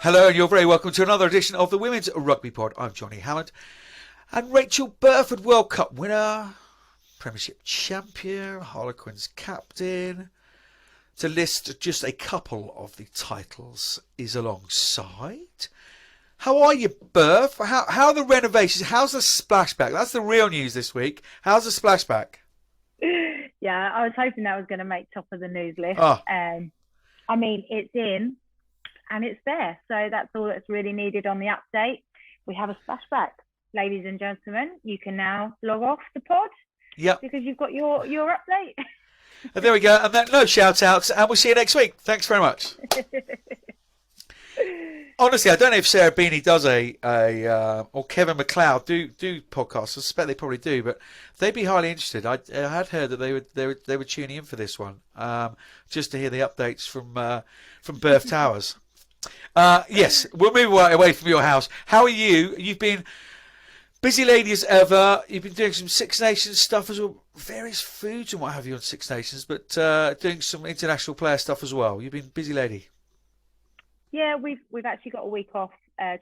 Hello, and you're very welcome to another edition of the Women's Rugby Pod. I'm Johnny Hammond. And Rachel Burford, World Cup winner, Premiership champion, Harlequins captain, to list just a couple of the titles, is alongside. How are you, Burf? How are the renovations? How's the splashback? That's the real news this week. How's the splashback? Yeah, I was hoping that was going to make top of the news list. Oh. I mean, it's in and it's there. So that's all that's really needed on the update. We have a splashback. Ladies and gentlemen, you can now log off the pod. Yep. Because you've got your update. And there we go. And then no shout outs. And we'll see you next week. Thanks very much. Honestly, I don't know if Sarah Beanie does or Kevin McLeod do podcasts. I suspect they probably do, but they'd be highly interested. I had heard that they were tuning in for this one, just to hear the updates from Burf Towers. Yes, we'll move away from your house. How are you? You've been busy lady as ever. You've been doing some Six Nations stuff as well, various foods and what have you on Six Nations, but doing some international player stuff as well. You've been busy lady. Yeah, we've actually got a week off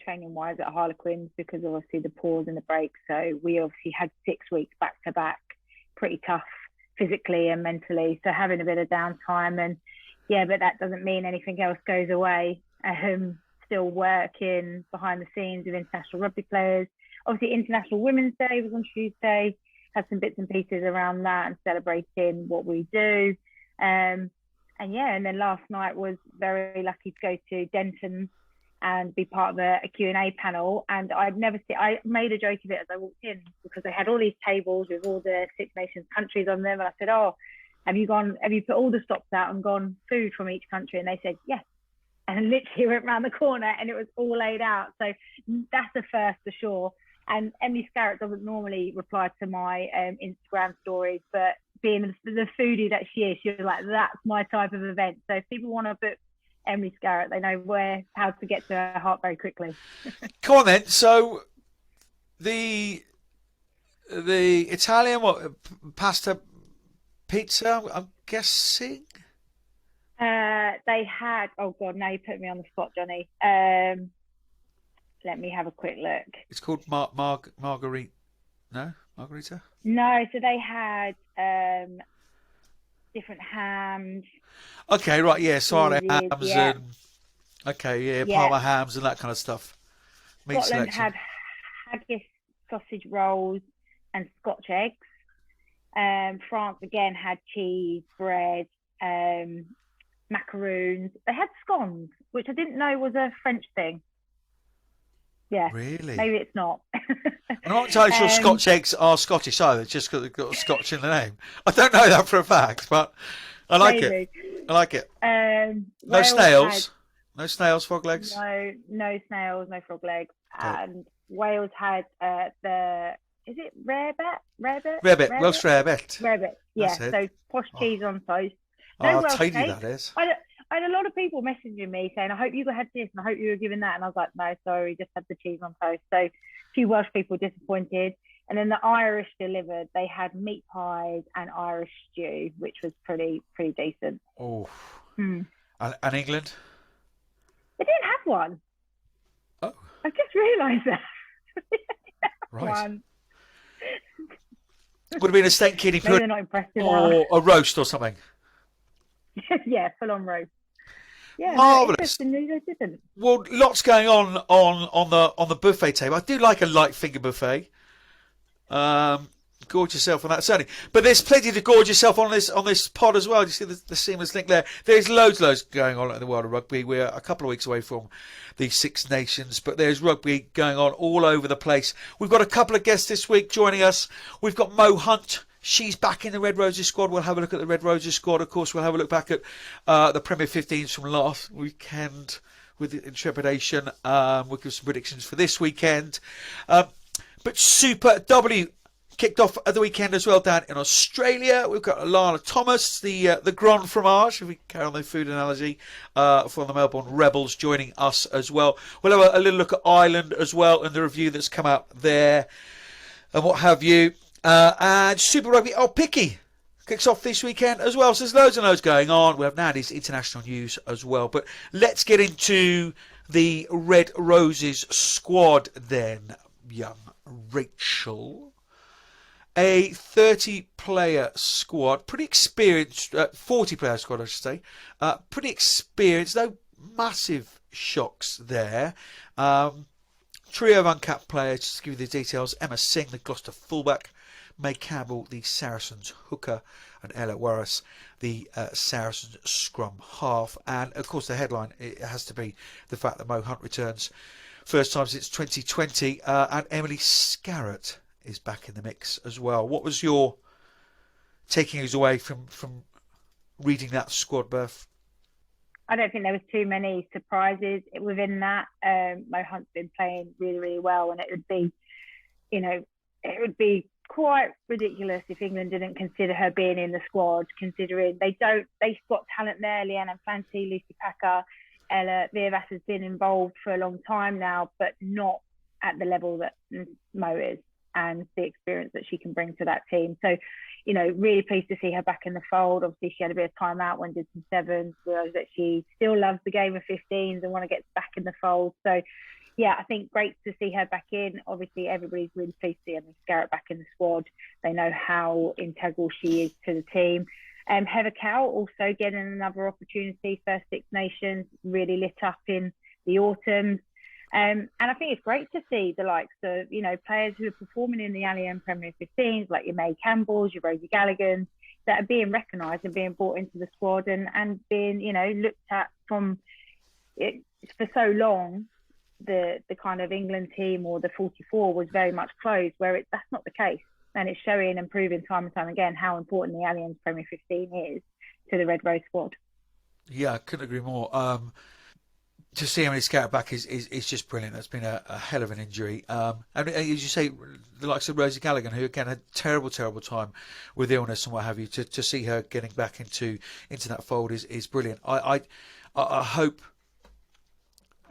training wise at Harlequins because of obviously the pause and the break. So we obviously had 6 weeks back to back, pretty tough physically and mentally. So having a bit of downtime, and yeah, but that doesn't mean anything else goes away. Still working behind the scenes with international rugby players. Obviously, International Women's Day was on Tuesday. Had some bits and pieces around that and celebrating what we do. And then last night was very lucky to go to Denton and be part of a Q&A panel. And I made a joke of it as I walked in because they had all these tables with all the Six Nations countries on them. And I said, have you put all the stops out and gone food from each country? And they said, yes. And I literally went around the corner and it was all laid out. So that's a first for sure. And Emily Scarrett doesn't normally reply to my Instagram stories, but being the foodie that she is, she was like, that's my type of event. So if people want to book Emily Scarrett, they know how to get to her heart very quickly. Come on then. So the Italian pasta pizza, I'm guessing. They had. Oh God, now you put me on the spot, Johnny. Let me have a quick look. It's called Margarita. No, Margarita. No, so they had different hams. Okay, right, yeah, Sardi hams yeah. and Parma hams and that kind of stuff. Meat Scotland selection. had haggis, sausage rolls, and Scotch eggs. France again had cheese, bread, macaroons. They had scones, which I didn't know was a French thing. Yeah, really? Maybe it's not. I'm not entirely sure Scotch eggs are Scottish either, just because they've got Scotch in the name. I don't know that for a fact, but I like it. I like it. No snails. No snails, frog legs? No snails, no frog legs. Cool. And Wales had is it rarebit? Rarebit, Welsh rarebit. Rarebit, yeah. So posh cheese on toast. No Welsh tiny cake. that is. I had a lot of people messaging me saying, I hope you had this and I hope you were given that. And I was like, no, sorry, just had the cheese on toast. So a few Welsh people disappointed. And then the Irish delivered. They had meat pies and Irish stew, which was pretty decent. Oh. And England? They didn't have one. Oh. I just realised that. Right. One. Would have been a steak kidney Maybe they're not impressed with or a roast or something. Yeah, full on roast. Yeah, marvellous. They didn't. Well, lots going on the buffet table. I do like a light finger buffet. Gorge yourself on that, certainly. But there's plenty to gorge yourself on this pod as well. You see the seamless link there. There's loads going on in the world of rugby. We're a couple of weeks away from the Six Nations, but there's rugby going on all over the place. We've got a couple of guests this week joining us. We've got Mo Hunt. She's back in the Red Roses squad. We'll have a look at the Red Roses squad. Of course, we'll have a look back at the Premier 15s from last weekend with intrepidation. We'll give some predictions for this weekend. But Super W kicked off at the weekend as well down in Australia. We've got Alana Thomas, the Grand Fromage, if we carry on the food analogy, from the Melbourne Rebels, joining us as well. We'll have a little look at Ireland as well and the review that's come out there and what have you. And Super Rugby Picky kicks off this weekend as well. So there's loads and loads going on. We have Nadi's international news as well. But let's get into the Red Roses squad then, young Rachel? A 30-player squad, pretty experienced, 40-player squad, I should say. Pretty experienced, no massive shocks there. Trio of uncapped players, just to give you the details. Emma Singh, the Gloucester fullback. May Campbell, the Saracens hooker. And Ella Warris, the Saracens scrum half. And, of course, the headline, it has to be the fact that Mo Hunt returns. First time since 2020. And Emily Scarrett is back in the mix as well. What was your taking us away from reading that squad, Beth? I don't think there was too many surprises within that. Mo Hunt's been playing really, really well, and it would be quite ridiculous if England didn't consider her being in the squad, considering they've got talent there. Leanne Planty, Lucy Packer, Ella Vivas has been involved for a long time now, but not at the level that Mo is, and the experience that she can bring to that team. So, really pleased to see her back in the fold. Obviously, she had a bit of time out when did some sevens, realised that she still loves the game of 15s and want to get back in the fold. So, yeah, I think great to see her back in. Obviously, everybody's really pleased to see Emily Scarrett back in the squad. They know how integral she is to the team. Heather Cow also getting another opportunity, first Six Nations, really lit up in the autumn. And I think it's great to see the likes of, players who are performing in the Allianz Premier 15s, like your May Campbells, your Rosie Gallagans, that are being recognised and being brought into the squad and being, looked at from it for so long. The kind of England team or the 44 was very much closed, where that's not the case. And it's showing and proving time and time again how important the Allianz Premier 15 is to the Red Rose squad. Yeah, I couldn't agree more. To see Emily Scarrett back is just brilliant. That's been a hell of an injury. And as you say, the likes of Rosie Gallagher, who again had terrible time with illness and what have you, to see her getting back into that fold is brilliant. I hope,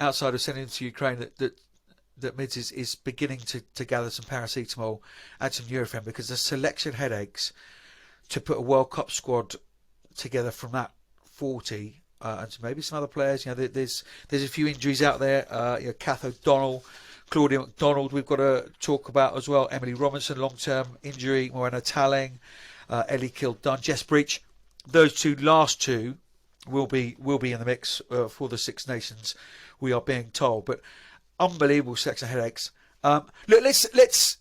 outside of sending them to Ukraine, that Mids is beginning to gather some paracetamol and some Nurofen, because the selection headaches to put a World Cup squad together from that 40. And maybe some other players. There's a few injuries out there. Kath O'Donnell, Claudia McDonald, we've got to talk about as well. Emily Robinson, long-term injury. Morena Talling, Ellie Kildunn, Jess Breach. Those last two will be in the mix for the Six Nations, we are being told. But unbelievable selection headaches. Look, let's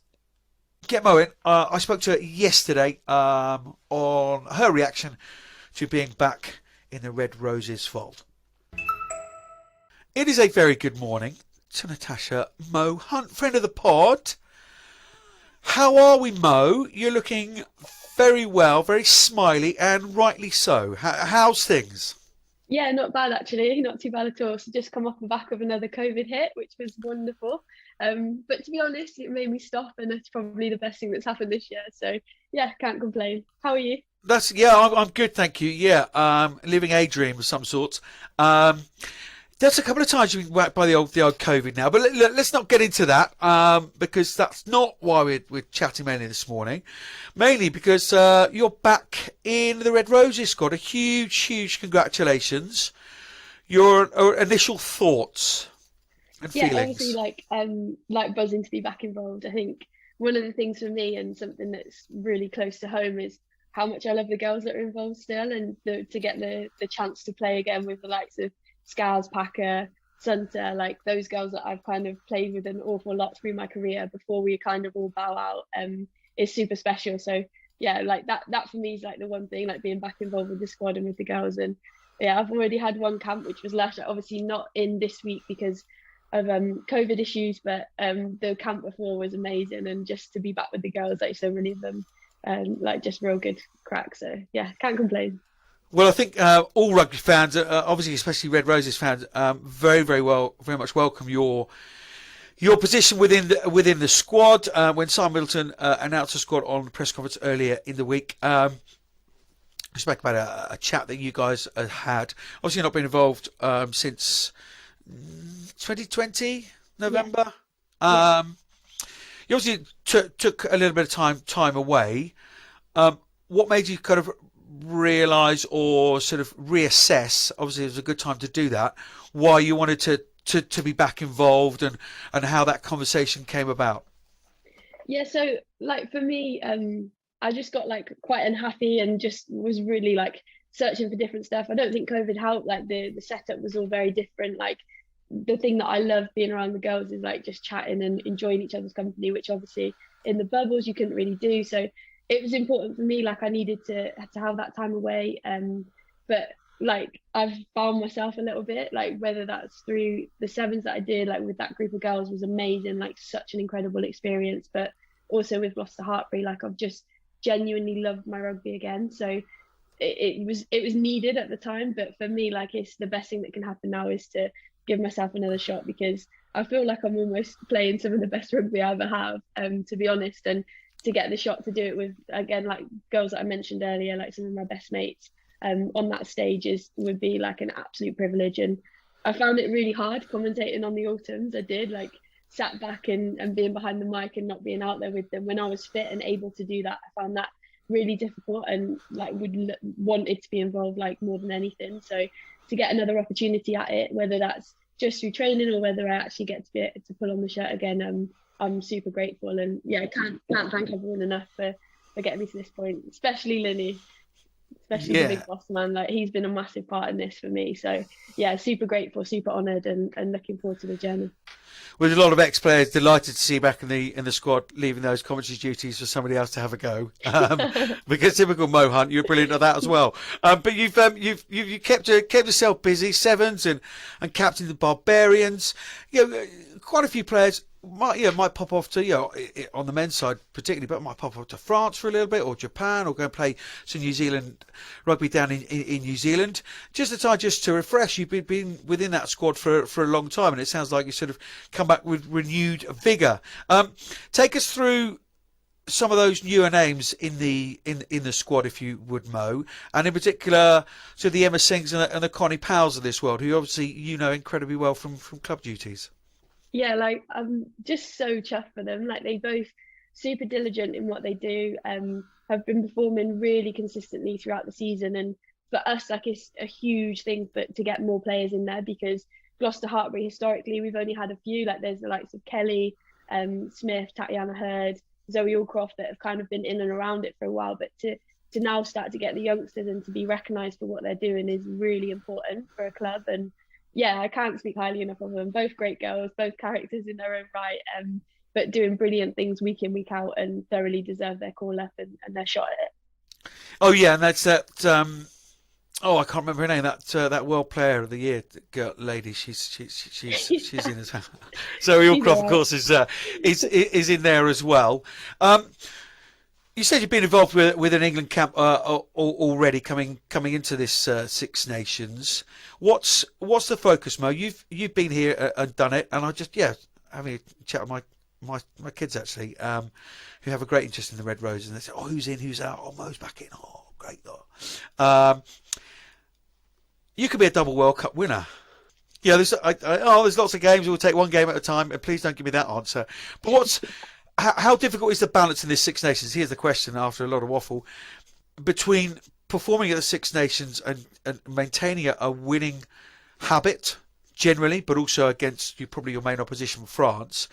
get Mo in. I spoke to her yesterday on her reaction to being back in the Red Roses fold. It is a very good morning to Natasha Mo Hunt, friend of the pod. How are we, Mo? You're looking very well, very smiley, and rightly so. How's things? Yeah, not bad actually, not too bad at all. So just come off the back of another COVID hit, which was wonderful. But to be honest, it made me stop, and it's probably the best thing that's happened this year. So yeah, can't complain. How are you? I'm good, thank you. Yeah, living a dream of some sort. There's a couple of times you've been whacked by the old COVID now, but let's not get into that because that's not why we're chatting mainly this morning. Mainly because you're back in the Red Roses squad. A huge congratulations. Your initial thoughts and feelings. Yeah, obviously, like buzzing to be back involved. I think one of the things for me, and something that's really close to home, is how much I love the girls that are involved still, and to get the chance to play again with the likes of Scars, Packer, Sunter, like those girls that I've kind of played with an awful lot through my career before we kind of all bow out, is super special. So yeah, like that for me is like the one thing, like being back involved with the squad and with the girls. And yeah, I've already had one camp which was left, obviously not in this week because of COVID issues, but the camp before was amazing, and just to be back with the girls, like so many of them, like just real good crack. So yeah, can't complain. Well, I think all rugby fans, obviously especially Red Roses fans, very much welcome your position within the squad. When Simon Middleton announced the squad on the press conference earlier in the week, I spoke about a chat that you guys had. Obviously, you've not been involved since 2020 November. Yeah. You obviously took a little bit of time away. What made you kind of realise or sort of reassess, obviously it was a good time to do that, why you wanted to be back involved, and how that conversation came about? Yeah, so like for me, I just got like quite unhappy and just was really like searching for different stuff. I don't think COVID helped. Like the setup was all very different. Like the thing that I love being around the girls is like just chatting and enjoying each other's company, which obviously in the bubbles you couldn't really do. So it was important for me. Like I needed to have that time away. But like I've found myself a little bit, like whether that's through the sevens that I did, like with that group of girls was amazing, like such an incredible experience. But also with Gloucester Hartbury, like I've just genuinely loved my rugby again. So it was needed at the time, but for me, like it's the best thing that can happen now is to give myself another shot, because I feel like I'm almost playing some of the best rugby I ever have, to be honest, and to get the shot to do it with, again, like girls that I mentioned earlier, like some of my best mates, on that stage would be like an absolute privilege. And I found it really hard commentating on the autumns. I did, like, sat back and being behind the mic and not being out there with them. When I was fit and able to do that, I found that really difficult, and like wanted to be involved like more than anything. So to get another opportunity at it, whether that's just through training or whether I actually get to pull on the shirt again, I'm super grateful. And yeah, I can't thank everyone enough for getting me to this point, especially Linny, especially the big boss man. Like he's been a massive part in this for me. So yeah, super grateful, super honoured, and looking forward to the journey. Well, there's a lot of ex-players delighted to see you back in the squad, leaving those commentary duties for somebody else to have a go. Because typical Mo Hunt, you're brilliant at that as well. But you've kept yourself busy, sevens and captained the Barbarians. You know, quite a few players might pop off to, on the men's side particularly, but might pop off to France for a little bit, or Japan, or go and play some New Zealand rugby down in New Zealand. Just a time just to refresh. You've been within that squad for a long time, and it sounds like you sort of come back with renewed vigour. Take us through some of those newer names in the squad, if you would, Mo, and in particular, so the Emma Singhs and the Connie Powells of this world, who obviously you know incredibly well from club duties. Yeah, like I'm just so chuffed for them. Like they both super diligent in what they do, have been performing really consistently throughout the season. And for us, like it's a huge thing to get more players in there, because Gloucester Hartbury historically we've only had a few. Like there's the likes of Kelly, Smith, Tatiana Hurd, Zoe Allcroft that have kind of been in and around it for a while. But to now start to get the youngsters and to be recognised for what they're doing is really important for a club. And yeah, I can't speak highly enough of them. Both great girls, both characters in their own right, but doing brilliant things week in, week out, and thoroughly deserve their call up and their shot at it. Oh yeah, and that's that. I can't remember her name. That World Player of the Year girl, lady. She's in as well. Zoe Allcroft, of course, is in there as well. You said you've been involved with an England camp already coming into this Six Nations. What's the focus, Mo? You've been here and done it, and I just having a chat with my kids actually, who have a great interest in the Red Roses, and they say, "Oh, who's in? Who's out? Oh, Mo's back in. Oh, great!" You could be a double World Cup winner. Yeah, there's lots of games. We'll take one game at a time. And please don't give me that answer. But how difficult is the balance in this Six Nations? Here's the question after a lot of waffle, between performing at the Six Nations and maintaining a winning habit generally, but also against probably your main opposition, France,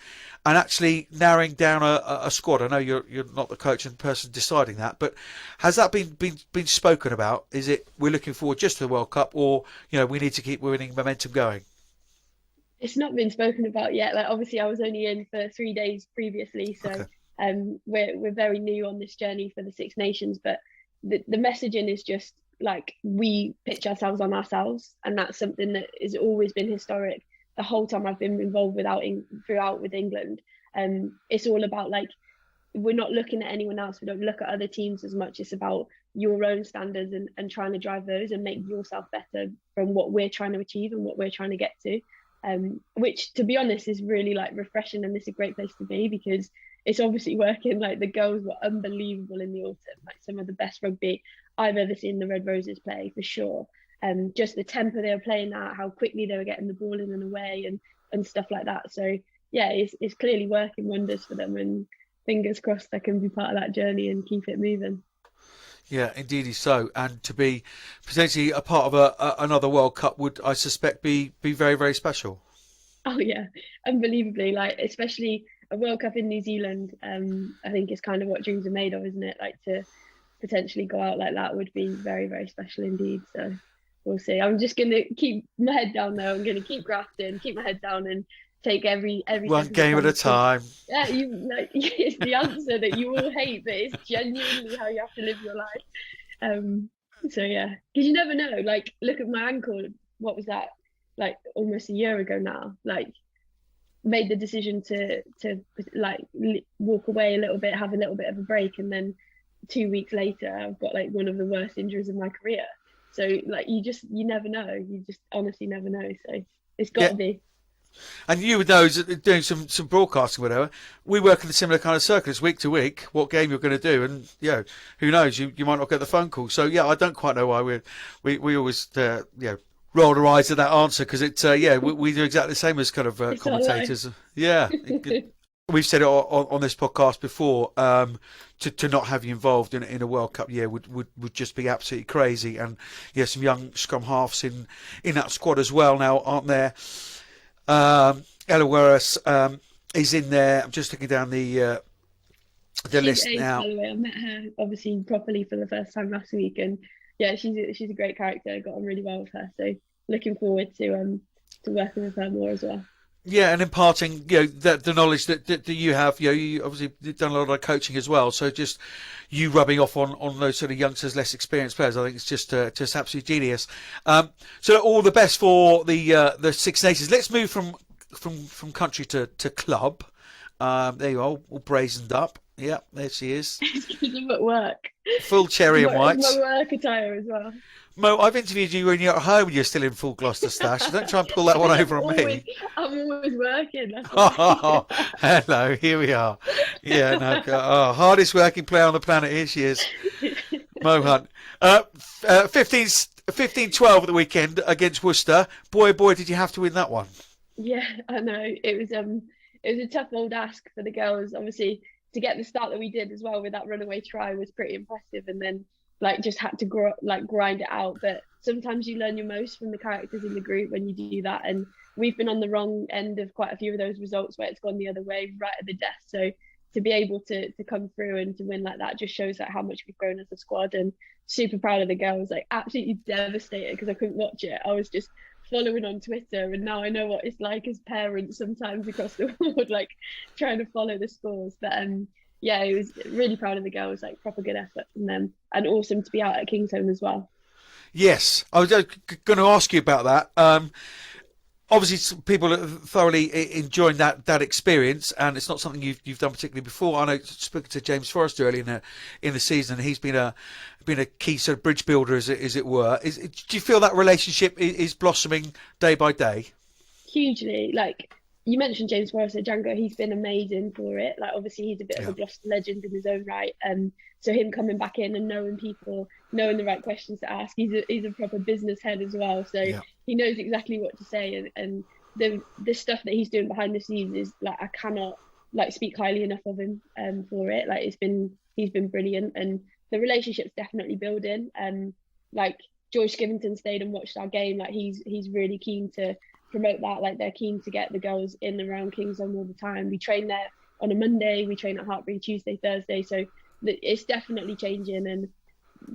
and actually narrowing down a squad. I know you're not the coach and person deciding that, but has that been spoken about? Is it we're looking forward just to the World Cup, or we need to keep winning momentum going? It's not been spoken about yet. Like obviously I was only in for 3 days previously, so okay. We're very new on this journey for the Six Nations, but the messaging is just like we pitch ourselves on ourselves, and that's something that has always been historic the whole time I've been involved throughout with England. It's all about, like, we're not looking at anyone else, we don't look at other teams as much. It's about your own standards and trying to drive those and make yourself better from what we're trying to achieve and what we're trying to get to. Which, to be honest, is really like refreshing, and it's a great place to be because it's obviously working. Like the girls were unbelievable in the autumn, like some of the best rugby I've ever seen the Red Roses play for sure. Just the tempo they were playing at, how quickly they were getting the ball in and away and stuff like that. So yeah, it's clearly working wonders for them, and fingers crossed they can be part of that journey and keep it moving. Yeah, indeed so. And to be potentially a part of another World Cup would, I suspect, be very, very special. Oh yeah, unbelievably. Like especially a World Cup in New Zealand. I think is kind of what dreams are made of, isn't it? Like to potentially go out like that would be very, very special indeed. So we'll see. I'm just gonna keep my head down though. I'm gonna keep grafting, keep my head down, and take every One step as it game at a comes. Because time. yeah, you like it's the answer that you all hate, but it's genuinely how you have to live your life. Um, so yeah, because you never know. Like, look at my ankle. What was that? Like almost a year ago now. Like, made the decision to like walk away a little bit, have a little bit of a break, and then 2 weeks later, I've got like one of the worst injuries of my career. So like, you never know. You just honestly never know. So it's got Yeah. to be. And you with those doing some broadcasting, whatever, we work in a similar kind of circles week to week. What game you're going to do, and who knows? You might not get the phone call. So yeah, I don't quite know why we always roll our eyes at that answer, because we do exactly the same as kind of commentators. Yeah, we've said it on this podcast before. To not have you involved in a World Cup year would just be absolutely crazy. And some young scrum halves in that squad as well now, aren't there? Ella Werris is in there. I'm just looking down the list ace, now. By the way, I met her obviously properly for the first time last week, and yeah, she's a great character. I got on really well with her, so looking forward to working with her more as well. Yeah, and imparting the knowledge that you have. You obviously done a lot of coaching as well, so just you rubbing off on those sort of youngsters, less experienced players. I think it's just absolutely genius. So all the best for the Six Nations. Let's move from country to club. There you are, all brazened up. Yeah, there she is. It's because I'm at work. Full cherry and white. My work attire as well. Mo, I've interviewed you when you're at home and you're still in full Gloucester stash. So don't try and pull that one over on me. I'm always working. Oh, hello, here we are. Yeah, no, hardest working player on the planet. Here she is, Mo Hunt. 15-12 at the weekend against Worcester. Boy, did you have to win that one? Yeah, I know. It was a tough old ask for the girls. Obviously, to get the start that we did as well with that runaway try was pretty impressive, and then like just had to grind it out. But sometimes you learn your most from the characters in the group when you do that, and we've been on the wrong end of quite a few of those results where it's gone the other way right at the death. So to be able to come through and to win like that just shows like how much we've grown as a squad, and super proud of the girls. Like absolutely devastated because I couldn't watch it. I was just following on Twitter, and now I know what it's like as parents sometimes across the world, like trying to follow the scores. But yeah, it was really proud of the girls, like proper good effort from them, and awesome to be out at Kingsholm as well. Yes, I was going to ask you about that. Obviously, people are thoroughly enjoying that experience, and it's not something you've done particularly before. I know, spoken to James Forrester early in the season, and he's been a key sort of bridge builder, as it were. Do you feel that relationship is blossoming day by day? Hugely. Like you mentioned James Forrester, Django, he's been amazing for it. Like obviously he's a bit of a Gloucester legend in his own right, so him coming back in and knowing people, knowing the right questions to ask, he's a proper business head as well, so he knows exactly what to say, and the stuff that he's doing behind the scenes is like, I cannot like speak highly enough of him for it. Like he's been brilliant, and the relationship's definitely building. Like George Skivington stayed and watched our game. Like he's really keen to promote that. Like they're keen to get the girls in and around Kingsholm all the time. We train there on a Monday, we train at Hartbury Tuesday, Thursday, so it's definitely changing and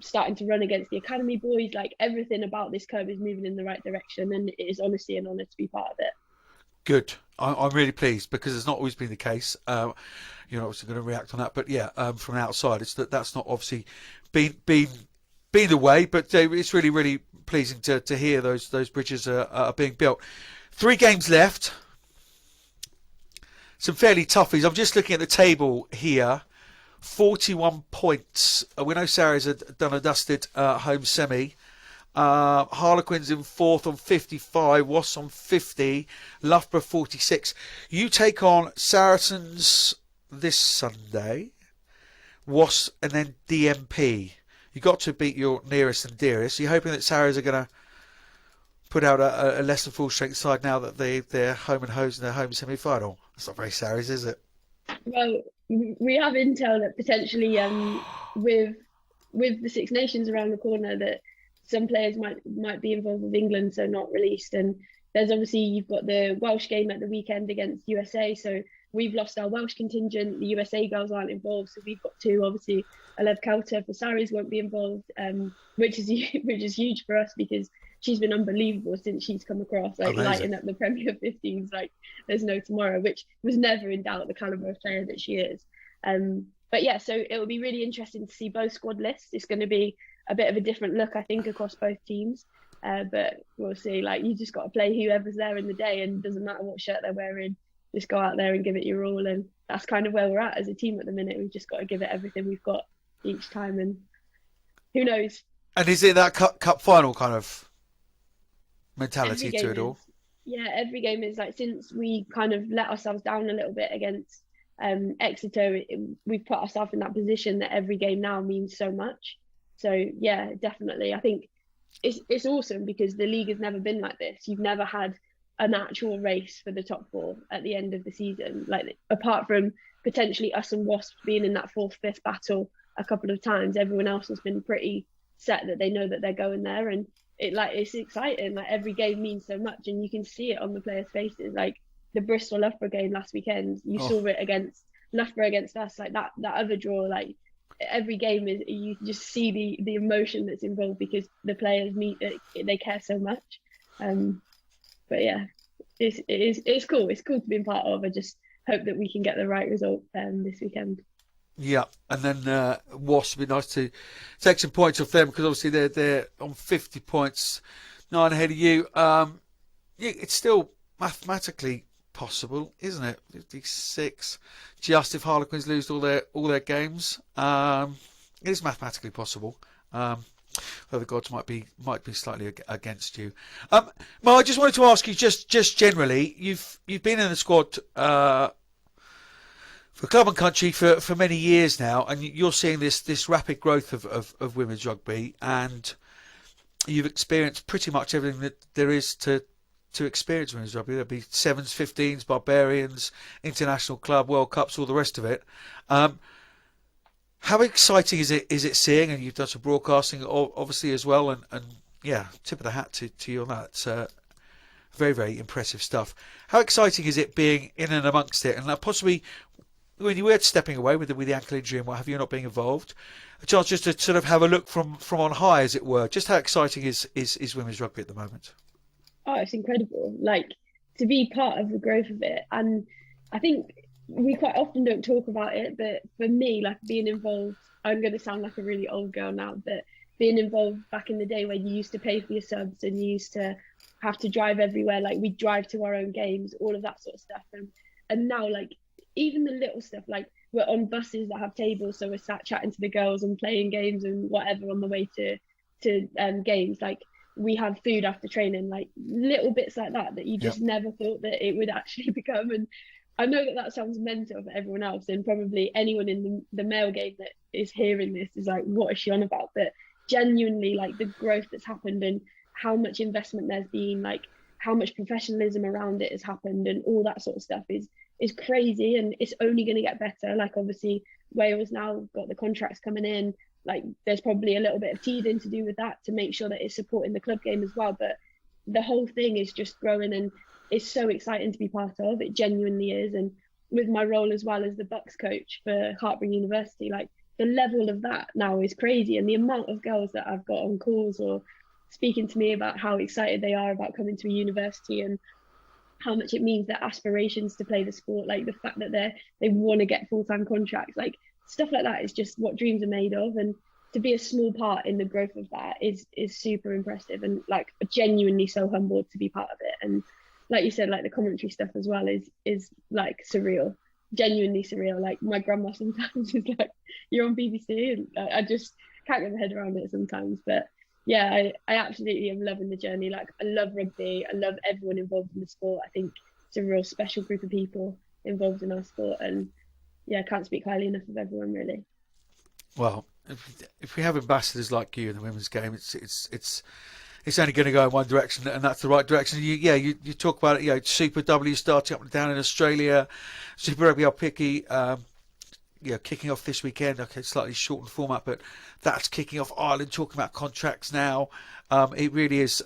starting to run against the academy boys. Like everything about this club is moving in the right direction, and it is honestly an honour to be part of it. Good. I'm really pleased, because it's not always been the case. You're obviously going to react on that, but from outside, it's that's not obviously been the way, but it's really, really pleasing to hear those bridges are being built. 3 games left. Some fairly toughies. I'm just looking at the table here. 41 points. We know Sarah's done a dusted home semi. Harlequins in 4th on 55. Wasps on 50. Loughborough 46. You take on Saracens this Sunday. Wasps and then DMP. You got to beat your nearest and dearest. You're hoping that Sarahs are going to put out a less than full strength side now that they're home and hosed in their home semi-final. That's not very Sarahs, is it? Well, we have intel that potentially with the Six Nations around the corner, that some players might be involved with England, so not released. And there's obviously, you've got the Welsh game at the weekend against USA, so we've lost our Welsh contingent. The USA girls aren't involved, so we've got two. Obviously, Alev Kauter for Saris won't be involved, which is huge for us because she's been unbelievable since she's come across, like Amazing. lighting up the Premier 15s like there's no tomorrow, which was never in doubt, the caliber of player that she is. But yeah, so it will be really interesting to see both squad lists. It's going to be a bit of a different look, I think, across both teams. But we'll see. Like, you just got to play whoever's there in the day, and it doesn't matter what shirt they're wearing. Just go out there and give it your all. And that's kind of where we're at as a team at the minute. We've just got to give it everything we've got each time, and who knows. And is it that cup final kind of mentality to it all? Yeah, every game is like, since we kind of let ourselves down a little bit against Exeter, we've put ourselves in that position that every game now means so much. So yeah, definitely. I think it's awesome because the league has never been like this. You've never had an actual race for the top four at the end of the season, like apart from potentially us and Wasps being in that 4th, 5th battle a couple of times. Everyone else has been pretty set that they know that they're going there, and it's exciting. Like, every game means so much, and you can see it on the players' faces. Like the Bristol Loughborough game last weekend, you saw it against Loughborough against us, like that other draw. Like, every game is, you just see the emotion that's involved because the players they care so much. But yeah, it's cool. It's cool to be a part of. I just hope that we can get the right result this weekend. Yeah, and then Wasps, would be nice to take some points off them because obviously they're on 50 points, 9 ahead of you. Yeah, it's still mathematically possible, isn't it? 56, just if Harlequins lose all their games, it is mathematically possible. Though the gods might be slightly against you. Mo, I just wanted to ask you, just generally, you've been in the squad for club and country for many years now, and you're seeing this rapid growth of women's rugby, and you've experienced pretty much everything that there is to experience women's rugby. There'll be 7s, 15s, Barbarians, International Club, World Cups, all the rest of it. How exciting is it seeing, and you've done some broadcasting obviously as well, and yeah, tip of the hat to you on that. It's very, very impressive stuff. How exciting is it being in and amongst it, and possibly when you were stepping away with the ankle injury and what have you, not being involved, a chance just to sort of have a look from on high, as it were. Just how exciting is women's rugby at the moment? Oh, it's incredible. Like, to be part of the growth of it. And I think we quite often don't talk about it, but for me, like, being involved, I'm going to sound like a really old girl now, but being involved back in the day where you used to pay for your subs and you used to have to drive everywhere, like we drive to our own games, all of that sort of stuff. And now, like, even the little stuff, like we're on buses that have tables, so we're sat chatting to the girls and playing games and whatever on the way to games. Like, we have food after training, like little bits like that you just never thought that it would actually become. And I know that sounds mental for everyone else, and probably anyone in the male game that is hearing this is like, what is she on about? But genuinely, like, the growth that's happened and how much investment there's been, like how much professionalism around it has happened, and all that sort of stuff is crazy, and it's only going to get better. Like, obviously Wales now got the contracts coming in, like there's probably a little bit of teething to do with that to make sure that it's supporting the club game as well, but the whole thing is just growing, and it's so exciting to be part of. It genuinely is. And with my role as well as the Bucks coach for Hartbury University, like the level of that now is crazy, and the amount of girls that I've got on calls or speaking to me about how excited they are about coming to a university and how much it means, their aspirations to play the sport, like the fact that they want to get full-time contracts, like stuff like that is just what dreams are made of. And to be a small part in the growth of that is super impressive, and like genuinely so humbled to be part of it. And like you said, like the commentary stuff as well is like surreal, genuinely surreal. Like, my grandma sometimes is like, you're on BBC, and I just can't get my head around it sometimes. But yeah, I absolutely am loving the journey. Like, I love rugby. I love everyone involved in the sport. I think it's a real special group of people involved in our sport. And yeah, I can't speak highly enough of everyone, really. Well, if we have ambassadors like you in the women's game, it's only going to go in one direction, and that's the right direction. You talk about it, Super W starting up and down in Australia, Super Rugby Alpiki, kicking off this weekend. Okay, slightly shortened format, but that's kicking off. Ireland talking about contracts now. It really is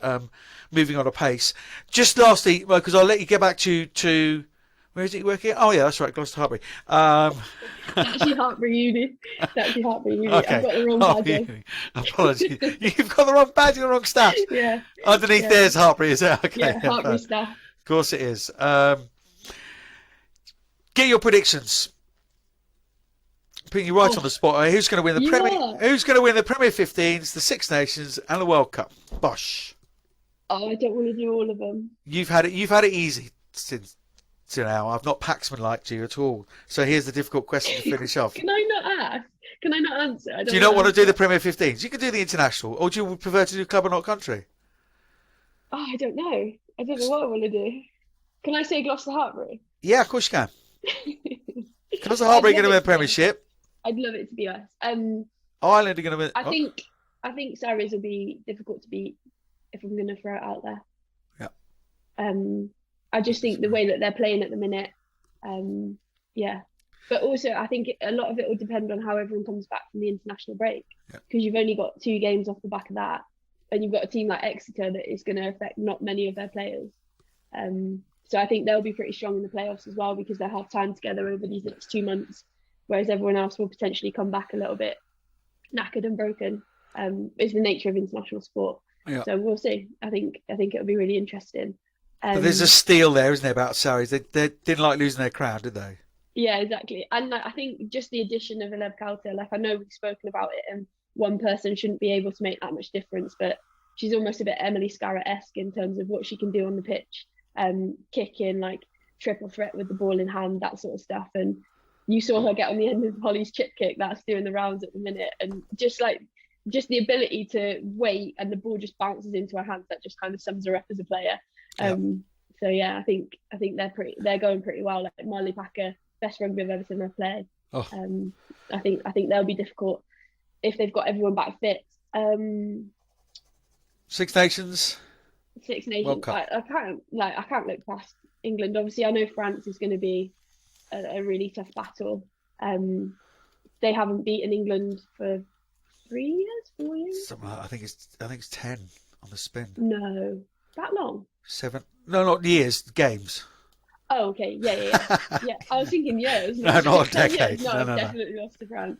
moving on a pace. Just lastly, because I'll let you get back to where is it working? Oh yeah, that's right, Gloucester Hartbury. It's actually Hartbury Uni. It's actually Hartbury Uni. Okay. I've got the wrong badge on. Apologies. You've got the wrong badge and the wrong staff. Yeah. Underneath there's Hartbury, is it? Okay. Yeah, Hartbury Of staff. course it is. Get your predictions. Putting you right on the spot. Who's going to win the Premier? Who's going to win the Premier 15s, the Six Nations, and the World Cup? Bosh. Oh, I don't want to do all of them. You've had it easy since now. I've not Paxman-liked you at all. So here's the difficult question to finish off. Can I not ask? Can I not answer? Do you not want to do the Premier 15s? You can do the international, or do you prefer to do club or not country? Oh, I don't know. I don't know what I want to do. Can I say Gloucester Hartbury? Yeah, of course you can. Gloucester Hartbury going to win the Premiership. I'd love it to be us. Ireland are going to win. I think Sarries will be difficult to beat if I'm going to throw it out there. Yeah. I just think the way that they're playing at the minute, yeah. But also, I think a lot of it will depend on how everyone comes back from the international break, because you've only got 2 games off the back of that, and you've got a team like Exeter that is going to affect not many of their players. So I think they'll be pretty strong in the playoffs as well, because they'll have time together over these next 2 months, whereas everyone else will potentially come back a little bit knackered and broken. It's the nature of international sport. Yeah. So we'll see. I think it'll be really interesting. But there's a steal there, isn't there, about Sarries? They didn't like losing their crowd, did they? Yeah, exactly. And I think just the addition of Aleb Kauter, like I know we've spoken about it, and one person shouldn't be able to make that much difference, but she's almost a bit Emily Scarra-esque in terms of what she can do on the pitch, kicking, like triple threat with the ball in hand, that sort of stuff. And you saw her get on the end of Holly's chip kick, that's doing the rounds at the minute, and just the ability to wait and the ball just bounces into her hands, that just kind of sums her up as a player. So yeah, I think they're going pretty well. Like Marley Packer, best rugby I've ever seen her play. I think they'll be difficult if they've got everyone back fit. Six Nations. I can't look past England. Obviously, I know France is going to be a really tough battle. They haven't beaten England for 4 years. Something like, I think it's 10 on the spin. No, that long. 7. No, not years. Games. Oh, okay. Yeah. I was thinking years. No, not decades. No, I've definitely lost to France.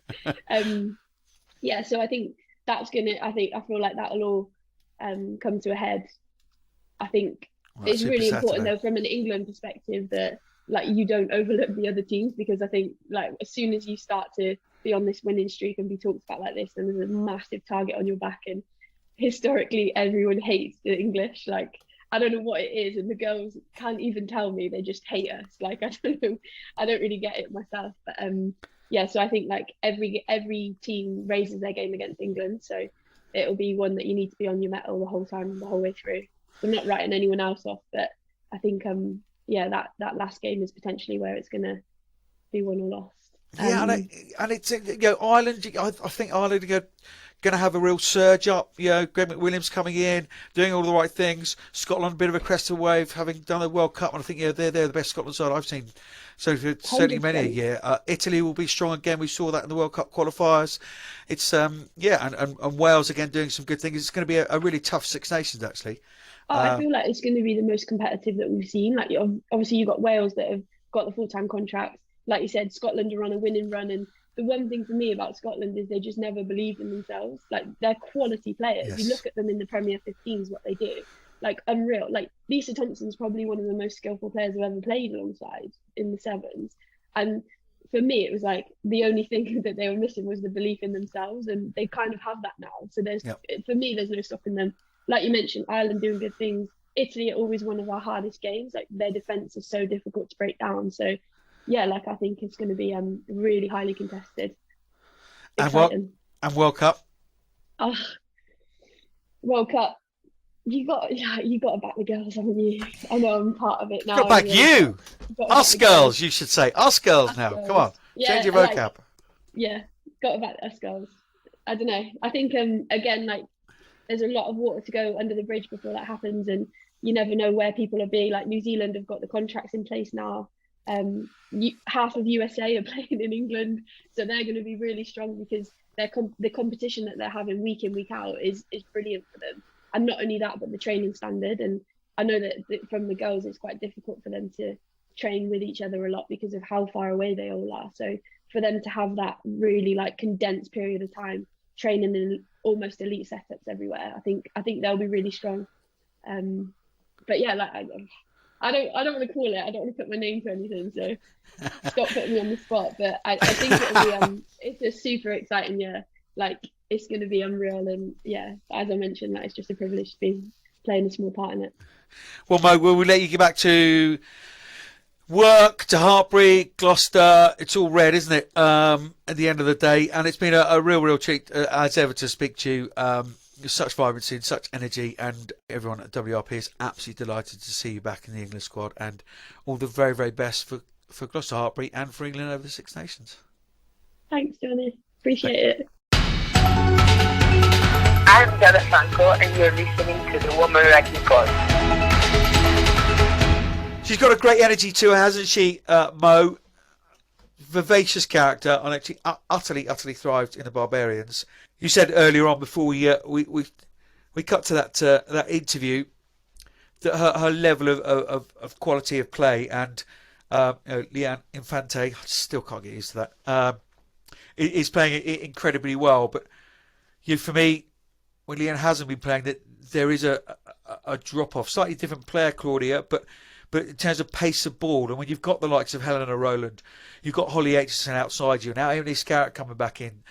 Yeah. So I think that's gonna. I feel like that'll all come to a head. I think it's really important though, from an England perspective, that like you don't overlook the other teams, because I think like as soon as you start to be on this winning streak and be talked about like this, then there's a massive target on your back. And historically, everyone hates the English. Like, I don't know what it is, and the girls can't even tell me. They just hate us. Like, I don't know. I don't really get it myself. But yeah. So I think like every team raises their game against England. So it'll be one that you need to be on your mettle the whole time, the whole way through. I'm not writing anyone else off, but I think yeah, that last game is potentially where it's gonna be won or lost. Yeah, and it's Ireland. I think Ireland are going to have a real surge up. Greg McWilliams coming in, doing all the right things. Scotland, a bit of a crest of the wave, having done the World Cup, and I think they're the best Scotland side I've seen. So for certainly many a year. Italy will be strong again. We saw that in the World Cup qualifiers. It's and Wales again doing some good things. It's going to be a really tough Six Nations actually. I feel like it's going to be the most competitive that we've seen. Like obviously you've got Wales that have got the full-time contracts. Like you said, Scotland are on a winning run, and the one thing for me about Scotland is they just never believe in themselves. Like, they're quality players. Yes. You look at them in the Premier 15s, what they do, like unreal. Like Lisa Thompson's probably one of the most skillful players I've ever played alongside in the sevens. And for me, it was like the only thing that they were missing was the belief in themselves, and they kind of have that now. So for me, there's no stopping them. Like you mentioned, Ireland doing good things. Italy are always one of our hardest games. Like, their defence is so difficult to break down. So yeah, like I think it's going to be really highly contested. Exciting. And World Cup. Oh, World Cup. You got to back the girls, haven't you? I know I'm part of it now. Got back you. Us girls, you should say. Us girls now. Come on. Yeah, change your vocab. Got to back us girls. I don't know. I think again, like, there's a lot of water to go under the bridge before that happens, and you never know where people will be. Like, New Zealand have got the contracts in place now. half of USA are playing in England, so they're going to be really strong because the competition that they're having week in, week out is brilliant for them. And not only that, but the training standard. And I know that from the girls, it's quite difficult for them to train with each other a lot because of how far away they all are. So for them to have that really like condensed period of time training in almost elite setups everywhere, I think they'll be really strong. But yeah, like I don't want to call it. I don't want to put my name to anything, so stop putting me on the spot. But I think it'll be it's a super exciting year. Like it's going to be unreal, and yeah, as I mentioned, like it's just a privilege to be playing a small part in it. Well, Mo, we'll let you get back to work, to Hartbury, Gloucester. It's all red, isn't it? At the end of the day, and it's been a real treat as ever to speak to you. Such vibrancy and such energy, and everyone at WRP is absolutely delighted to see you back in the England squad, and all the very, very best for Gloucester Hartbury and for England over the Six Nations. Thanks, Johnny. Appreciate it. I'm Della Franco, and you're listening to the Woman Rugby Pod. She's got a great energy to her, hasn't she, Mo? Vivacious character, and actually utterly thrived in the Barbarians. You said earlier on before we cut to that interview that her level of quality of play, and Leanne Infante, I still can't get used to that, is playing it incredibly well. But for me, when Leanne hasn't been playing, that there is a drop off. Slightly different player, Claudia, but in terms of pace of ball, and when you've got the likes of Helena Rowland, you've got Holly Aitchison outside you, now Emily Scarrett coming back in,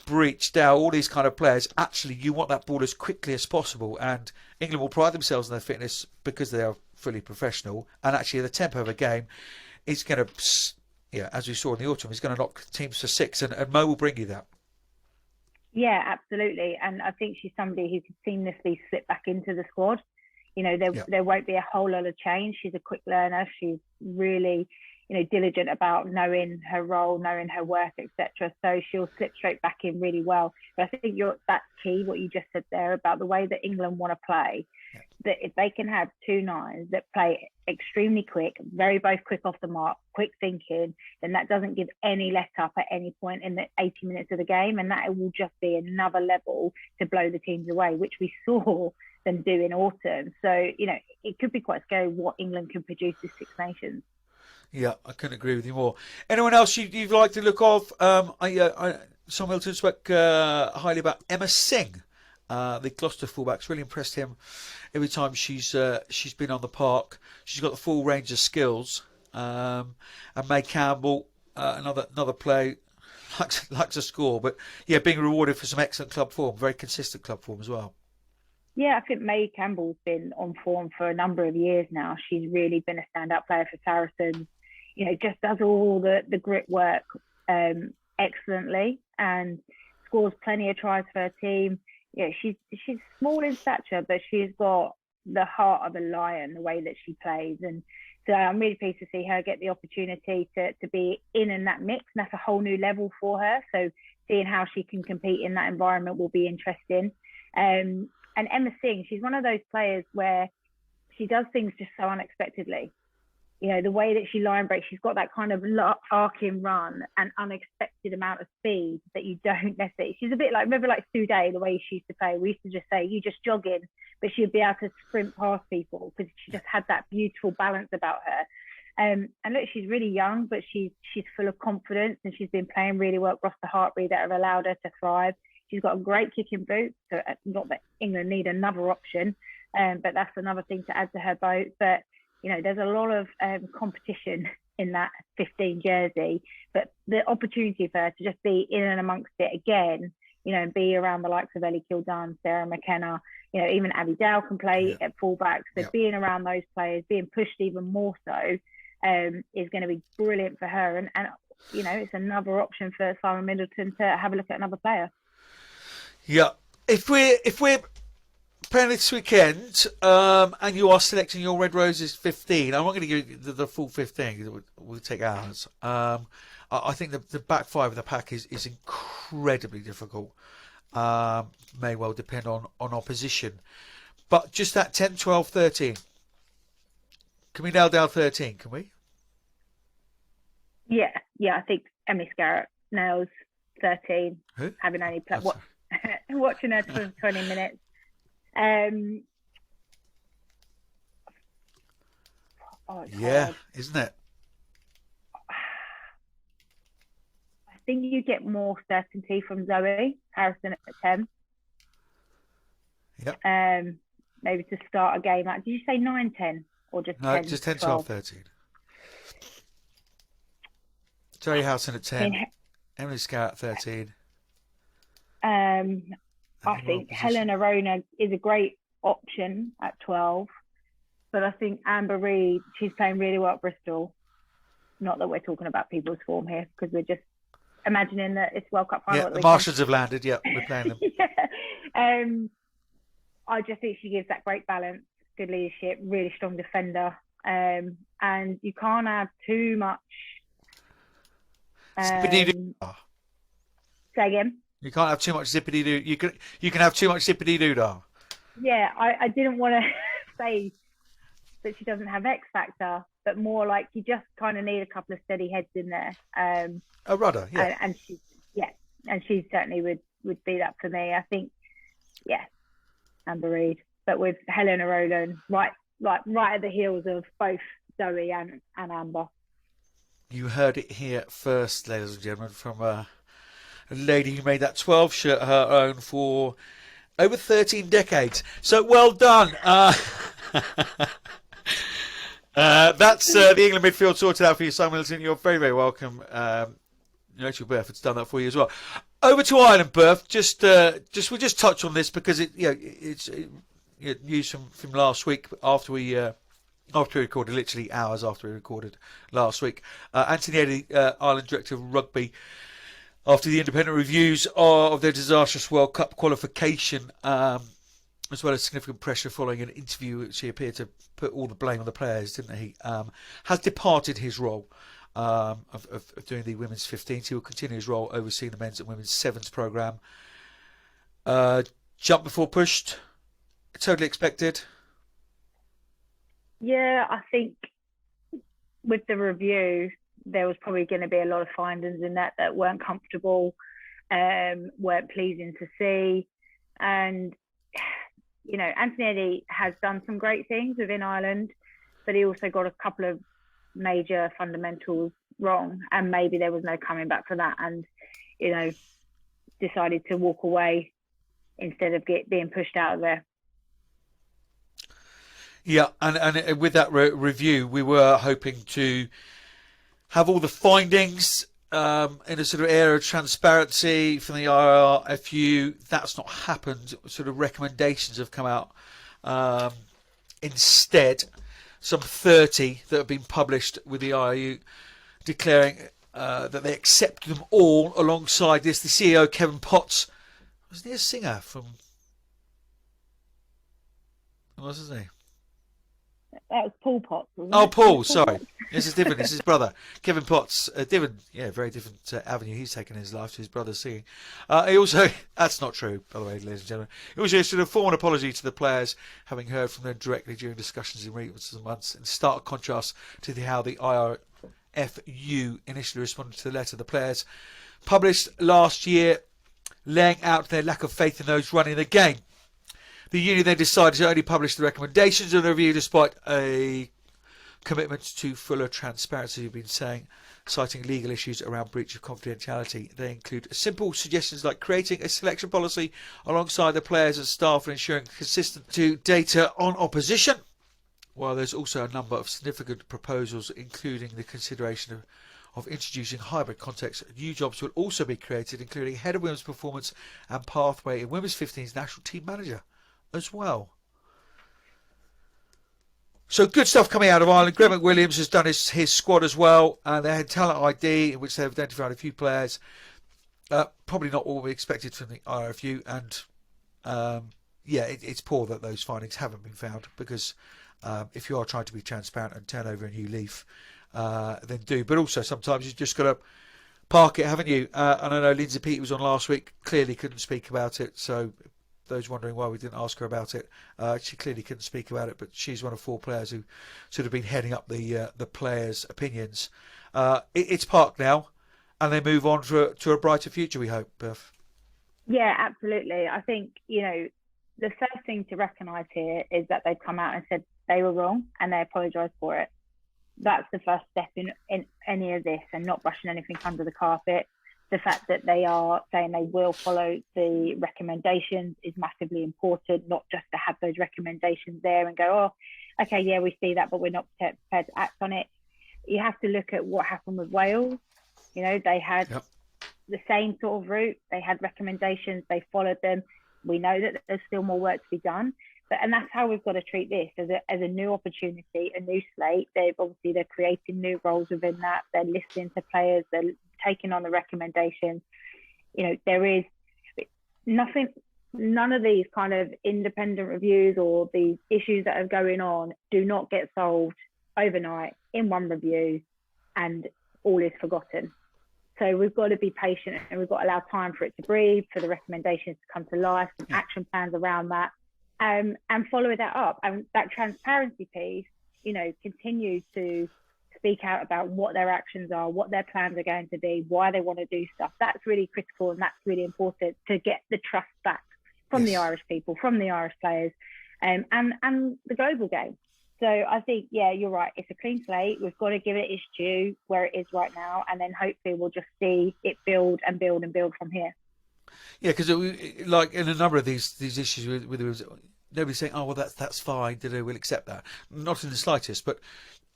Breach, Dow, all these kind of players, actually you want that ball as quickly as possible, and England will pride themselves on their fitness because they are fully professional, and actually the tempo of a game is going to, as we saw in the autumn, is going to knock teams for six, and Mo will bring you that. Yeah, absolutely, and I think she's somebody who could seamlessly slip back into the squad. There won't be a whole lot of change. She's a quick learner. She's really, diligent about knowing her role, knowing her work, etc. So she'll slip straight back in really well. But I think that's key, what you just said there about the way that England want to play. Yeah. That if they can have two nines that play extremely quick, both quick off the mark, quick thinking, then that doesn't give any let up at any point in the 80 minutes of the game, and that will just be another level to blow the teams away, which we saw them do in autumn. So, it could be quite scary what England can produce this Six Nations. Yeah, I couldn't agree with you more. Anyone else you'd like to look of? Sam Milton spoke highly about Emma Singh, the Gloucester fullback's really impressed him every time she's been on the park. She's got the full range of skills. And May Campbell, another player, likes to score, but yeah, being rewarded for some excellent club form, very consistent club form as well. Yeah, I think May Campbell's been on form for a number of years now. She's really been a standout player for Saracens. Just does all the grit work excellently and scores plenty of tries for her team. Yeah, she's small in stature, but she's got the heart of a lion, the way that she plays. And so I'm really pleased to see her get the opportunity to be in that mix. And that's a whole new level for her. So seeing how she can compete in that environment will be interesting. And Emma Singh, she's one of those players where she does things just so unexpectedly. The way that she line breaks, she's got that kind of arcing run and unexpected amount of speed that you don't necessarily. She's a bit like, remember like Sue Day, the way she used to play? We used to just say, you just jogging, but she'd be able to sprint past people because she just had that beautiful balance about her. And look, she's really young, but she's full of confidence, and she's been playing really well at Gloucester Hartbury that have allowed her to thrive. She's got a great kicking boot, so not that England need another option, but that's another thing to add to her boat. But there's a lot of competition in that 15 jersey, but the opportunity for her to just be in and amongst it again, and be around the likes of Ellie Kildunn, Sarah McKenna, even Abby Dow can play at fullback. So being around those players, being pushed even more so, is going to be brilliant for her. And it's another option for Simon Middleton to have a look at another player. Yeah, if we're playing this weekend, and you are selecting your Red Roses 15, I'm not going to give you the full 15. We'll take ours. I think the back five of the pack is incredibly difficult. May well depend on opposition, but just that 10, 12, 13. Can we nail down 13? Can we? Yeah. I think Emily Scarrett nails 13, Who? having only played That's- watching her for 20 minutes. It's yeah, hard. isn't it? I think you get more certainty from Zoe Harrison at 10. Yep. Maybe to start a game out. Did you say 9, 10, or just No, 10? just 10, 12, 13. Zoe Howson at 10. Emily Scarrett at 13. I think Helen Arona is a great option at 12, but I think Amber Reid, she's playing really well at Bristol. Not that we're talking about people's form here, because we're just imagining that it's World Cup final. Yeah, the Martians have landed. Yeah, we're playing them. Yeah. I just think she gives that great balance, good leadership, really strong defender, and you can't have too much. Say again. You can't have too much zippity doo. You can have too much zippity doo dah. Yeah, I didn't want to say that she doesn't have X factor, but more like you just kind of need a couple of steady heads in there. A rudder, yeah. And she certainly would be that for me. I think, yeah, Amber Reid, but with Helena Rowland right at the heels of both Zoe and Amber. You heard it here first, ladies and gentlemen, from a lady who made that 12 shirt her own for over 13 decades. So well done. That's the England midfield sorted out for you, Simon Middleton. You're very, very welcome. Rachel Burford's done that for you as well. Over to Ireland, Burf. We'll just touch on this because it's news from last week after we recorded, literally hours after we recorded last week. Anthony Eddy, Ireland Director of Rugby, after the independent reviews of their disastrous World Cup qualification, as well as significant pressure following an interview which he appeared to put all the blame on the players, didn't he? Has departed his role of doing the women's 15s. He will continue his role overseeing the men's and women's sevens programme. Jump before pushed. Totally expected. Yeah, I think with the review, there was probably going to be a lot of findings in that weren't comfortable, weren't pleasing to see. And, Anthony Eddy has done some great things within Ireland, but he also got a couple of major fundamentals wrong. And maybe there was no coming back for that. And, decided to walk away instead of being pushed out of there. Yeah, and with that review, we were hoping to have all the findings in a sort of era of transparency from the IRFU. That's not happened. Sort of recommendations have come out. Instead, some 30 that have been published with the IRU declaring that they accept them all. Alongside this, the CEO, Kevin Potts, wasn't he a singer from... What was his name? That was Paul Potts, wasn't it? Oh, Paul, sorry. This is different. This is his brother. Kevin Potts, very different avenue he's taken in his life to his brother singing. He also, that's not true, by the way, ladies and gentlemen. He also issued a formal apology to the players, having heard from them directly during discussions in recent months, in stark contrast to how the IRFU initially responded to the letter. The players published last year, laying out their lack of faith in those running the game. The union then decided to only publish the recommendations of the review despite a commitment to fuller transparency, you've been saying, citing legal issues around breach of confidentiality. They include simple suggestions like creating a selection policy alongside the players and staff and ensuring consistent to data on opposition. While there's also a number of significant proposals, including the consideration of introducing hybrid context. New jobs will also be created, including head of women's performance and pathway in women's 15's national team manager as well. So good stuff coming out of Ireland. Greg McWilliams has done his squad as well, and they had talent ID in which they've identified a few players. Probably not what we expected from the IRFU, and it's poor that those findings haven't been found, because if you are trying to be transparent and turn over a new leaf, then do. But also sometimes you've just got to park it, haven't you? And I know Lindsay Peat was on last week, clearly couldn't speak about it, so those wondering why we didn't ask her about it, she clearly couldn't speak about it, but she's one of 4 players who sort of been heading up the players' opinions. It's parked now, and they move on to a brighter future, we hope, Beth. Yeah, absolutely. I think, the first thing to recognise here is that they've come out and said they were wrong and they apologised for it. That's the first step in any of this, and not brushing anything under the carpet. The fact that they are saying they will follow the recommendations is massively important, not just to have those recommendations there and go, oh, okay, yeah, we see that, but we're not prepared to act on it. You have to look at what happened with Wales. They had the same sort of route. They had recommendations, they followed them. We know that there's still more work to be done. And that's how we've got to treat this as a new opportunity, a new slate. They're creating new roles within that. They're listening to players. They're taking on the recommendations. There is nothing. None of these kind of independent reviews or these issues that are going on do not get solved overnight in one review, and all is forgotten. So we've got to be patient, and we've got to allow time for it to breathe, for the recommendations to come to life, some action plans around that. And follow that up. And that transparency piece, continue to speak out about what their actions are, what their plans are going to be, why they want to do stuff. That's really critical, and that's really important to get the trust back from the Irish people, from the Irish players, and the global game. So I think, yeah, you're right. It's a clean slate. We've got to give it its due where it is right now, and then hopefully we'll just see it build and build and build from here. Yeah, because like in a number of these issues, with nobody's saying, "Oh, well, that's fine. We'll accept that." Not in the slightest. But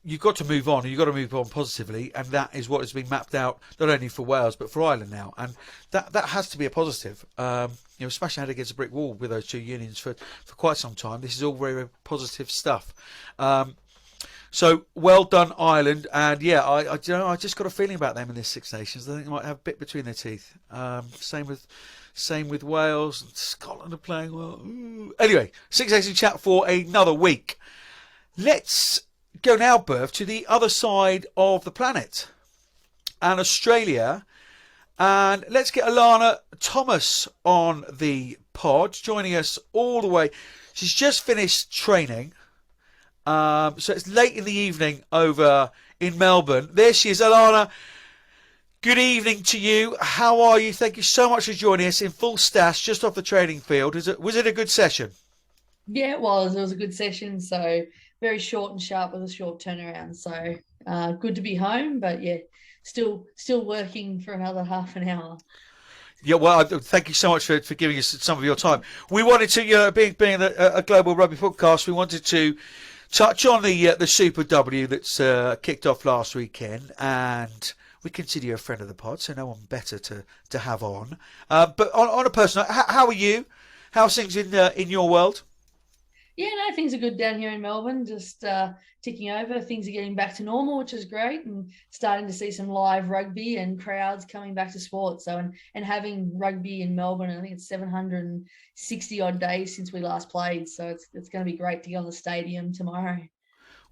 you've got to move on. You've got to move on positively, and that is what has been mapped out not only for Wales but for Ireland now, and that has to be a positive. Smashing head against a brick wall with those two unions for quite some time. This is all very, very positive stuff. So well done, Ireland, and yeah, I just got a feeling about them in this Six Nations. I think they might have a bit between their teeth. Same with Wales. And Scotland are playing well. Ooh. Anyway, Six Nations chat for another week. Let's go now, Berth, to the other side of the planet, and Australia. And let's get Alana Thomas on the pod, joining us all the way. She's just finished training. So it's late in the evening over in Melbourne. There she is, Alana. Good evening to you. How are you? Thank you so much for joining us in full stash just off the training field. Was it a good session? Yeah, it was. It was a good session. So very short and sharp with a short turnaround. So good to be home, but yeah, still working for another half an hour. Yeah, well, thank you so much for giving us some of your time. We wanted to, being a global rugby podcast, we wanted to touch on the Super W that's kicked off last weekend, and we consider you a friend of the pod, so no one better to have on. But on a personal, how are you? How's things in your world? Yeah, no, things are good down here in Melbourne. Just ticking over. Things are getting back to normal, which is great, and starting to see some live rugby and crowds coming back to sport. So and having rugby in Melbourne, I think it's 760 odd days since we last played. So it's going to be great to get on the stadium tomorrow.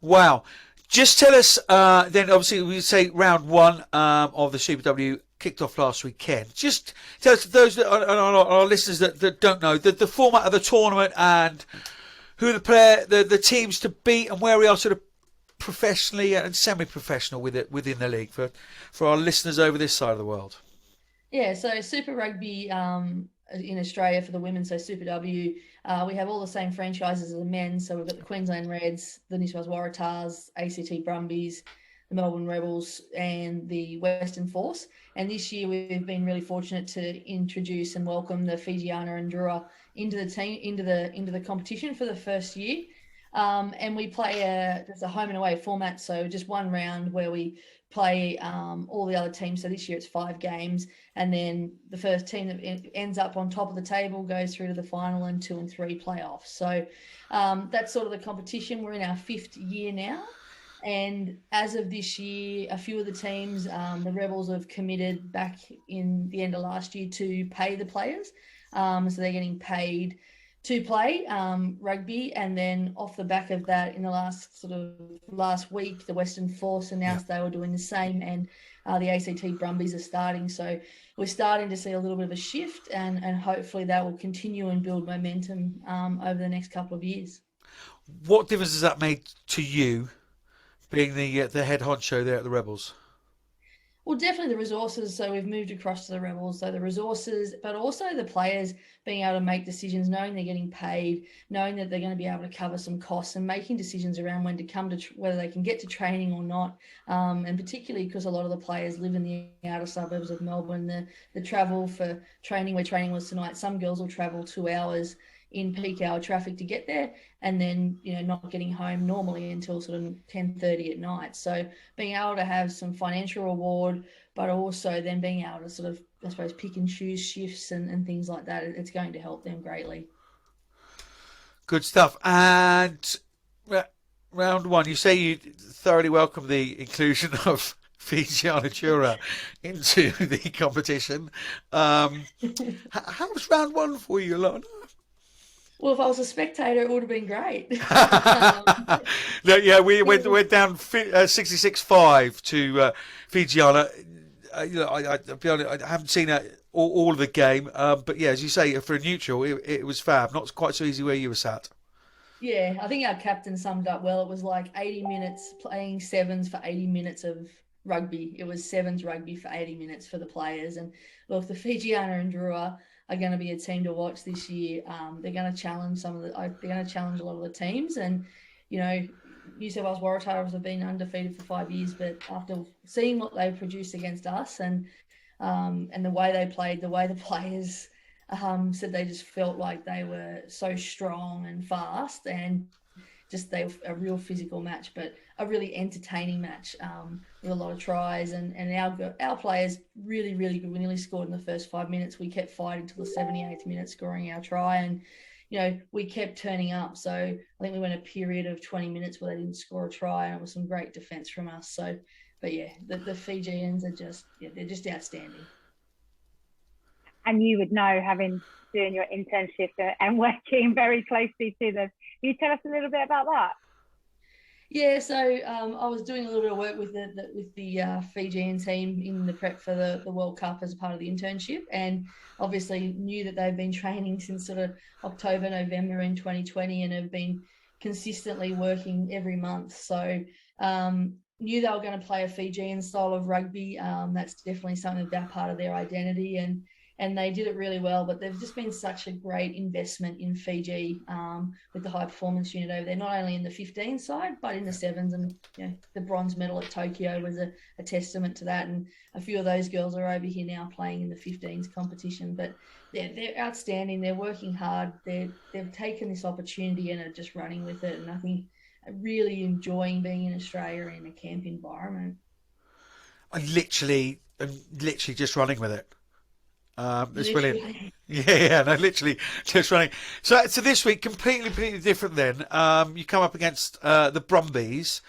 Wow. Just tell us, then obviously we say round one of the Super W kicked off last weekend. Just tell us, those that our listeners that don't know, the format of the tournament and who the teams to beat and where we are sort of professionally and semi-professional within the league for our listeners over this side of the world. Yeah, so Super Rugby in Australia for the women, so Super W, we have all the same franchises as the men. So we've got the Queensland Reds, the New South Wales Waratahs, ACT Brumbies, the Melbourne Rebels, and the Western Force. And this year we've been really fortunate to introduce and welcome the Fijiana and Drua into the team, into the competition for the first year. And we play it's a home and away format, so just one round where we play all the other teams. So this year it's 5 games, and then the first team that ends up on top of the table goes through to the final and 2 and 3 playoffs. So that's sort of the competition. We're in our 5th year now. And as of this year, a few of the teams, the Rebels have committed back in the end of last year to pay the players. So they're getting paid to play rugby. And then off the back of that, in the last week, the Western Force announced they were doing the same, and the ACT Brumbies are starting. So we're starting to see a little bit of a shift, and hopefully that will continue and build momentum over the next couple of years. What difference has that made to you, being the head honcho there at the Rebels? Well, definitely the resources. So we've moved across to the Rebels. So the resources, but also the players being able to make decisions, knowing they're getting paid, knowing that they're going to be able to cover some costs, and making decisions around when to come to whether they can get to training or not. And particularly because a lot of the players live in the outer suburbs of Melbourne, the travel for training, where training was tonight, some girls will travel 2 hours in peak hour traffic to get there, and then not getting home normally until sort of 10:30 at night. So being able to have some financial reward, but also then being able to sort of, I suppose, pick and choose shifts and things like that, it's going to help them greatly. Good stuff. And round one, you say you thoroughly welcome the inclusion of Fijiana Jura into the competition. How was round one for you, Lana? Well, if I was a spectator, it would have been great. No, yeah, we went down 66-5 to Fijiana. I'll be honest, I haven't seen all of the game, but yeah, as you say, for a neutral, it was fab. Not quite so easy where you were sat. Yeah, I think our captain summed up well. It was like 80 minutes playing sevens for 80 minutes of rugby. It was sevens rugby for 80 minutes for the players. And look, the Fijiana and Drua are going to be a team to watch this year. They're going to challenge they're going to challenge a lot of the teams. And, New South Wales Waratahs have been undefeated for 5 years, but after seeing what they produced against us and the way they played, the way the players said they just felt like they were so strong and fast, and just they were a real physical match, but a really entertaining match with a lot of tries. And our players really, really good. We nearly scored in the first 5 minutes. We kept fighting till the 78th minute, scoring our try, and we kept turning up. So I think we went a period of 20 minutes where they didn't score a try, and it was some great defence from us. So, but yeah, the Fijians are they're just outstanding. And you would know, having doing your internship and working very closely to them. Can you tell us a little bit about that? Yeah, so I was doing a little bit of work with the Fijian team in the prep for the World Cup as a part of the internship, and obviously knew that they've been training since sort of October, November in 2020, and have been consistently working every month. So knew they were going to play a Fijian style of rugby. That's definitely something that's part of their identity, and they did it really well. But they've just been such a great investment in Fiji with the high performance unit over there, not only in the 15 side, but in the sevens. And the bronze medal at Tokyo was a testament to that. And a few of those girls are over here now playing in the 15s competition. But they're outstanding. They're working hard. They've taken this opportunity and are just running with it. And I think really enjoying being in Australia in a camp environment. I'm literally just running with it. It's brilliant. Yeah, no, literally just running. So this week, completely different. Then you come up against the Brumbies.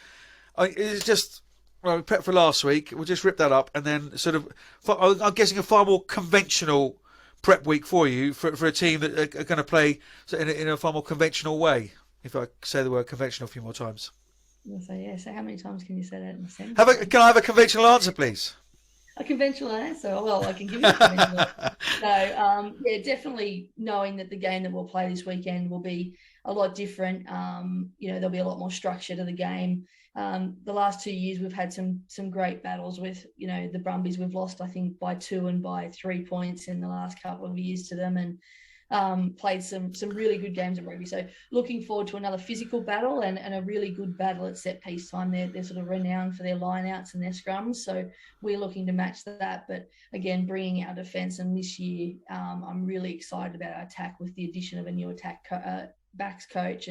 It's just we prepped for last week. We'll just rip that up, and then sort of, I'm guessing, a far more conventional prep week for you for a team that are going to play in a far more conventional way. If I say the word conventional a few more times. So how many times can you say that in a sentence? Can I have a conventional answer, please? A conventional answer? Well, I can give you a conventional answer. So, definitely knowing that the game that we'll play this weekend will be a lot different. There'll be a lot more structure to the game. The last 2 years we've had some great battles with, the Brumbies. We've lost, I think, by 2 and by 3 points in the last couple of years to them, and played some really good games of rugby. So looking forward to another physical battle and a really good battle at set piece time. They're sort of renowned for their lineouts and their scrums. So we're looking to match that. But again, bringing our defence. And this year, I'm really excited about our attack with the addition of a new attack backs coach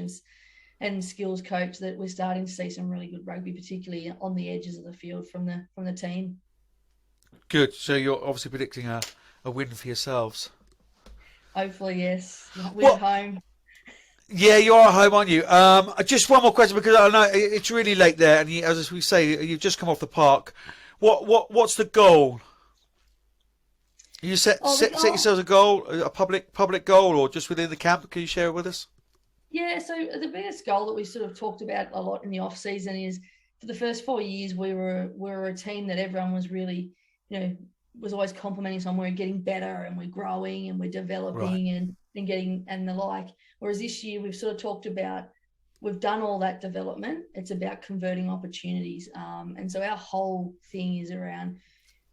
and skills coach, that we're starting to see some really good rugby, particularly on the edges of the field from the team. Good. So you're obviously predicting a win for yourselves. Hopefully, yes. We're at home. Yeah, you are at home, aren't you? Just one more question, because I know it's really late there, and as we say, you've just come off the park. What's the goal? You set yourselves a goal, a public goal, or just within the camp? Can you share it with us? Yeah, so the biggest goal that we sort of talked about a lot in the off season is, for the first 4 years, we were a team that everyone was really, was always complimenting on. We're getting better and we're growing and we're developing, right, and getting and the like. Whereas this year we've sort of talked about, we've done all that development. It's about converting opportunities. And so our whole thing is around,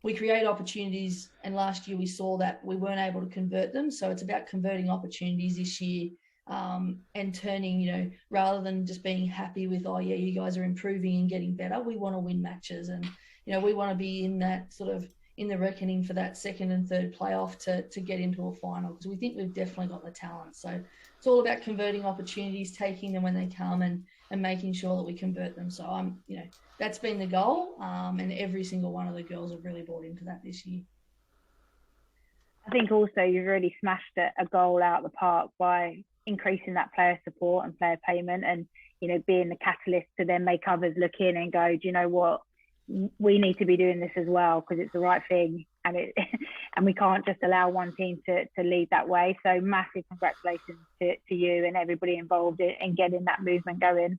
we create opportunities, and last year we saw that we weren't able to convert them. So it's about converting opportunities this year, and turning, rather than just being happy with, oh yeah, you guys are improving and getting better. We want to win matches, and we want to be in that sort of in the reckoning for that second and third playoff to get into a final, because we think we've definitely got the talent. So it's all about converting opportunities, taking them when they come, and making sure that we convert them. So that's been the goal, and every single one of the girls have really bought into that this year. I think also you've really smashed a goal out of the park by increasing that player support and player payment, and being the catalyst to then make others look in and go, do you know what, we need to be doing this as well, because it's the right thing, and and we can't just allow one team to lead that way. So massive congratulations to you and everybody involved in getting that movement going.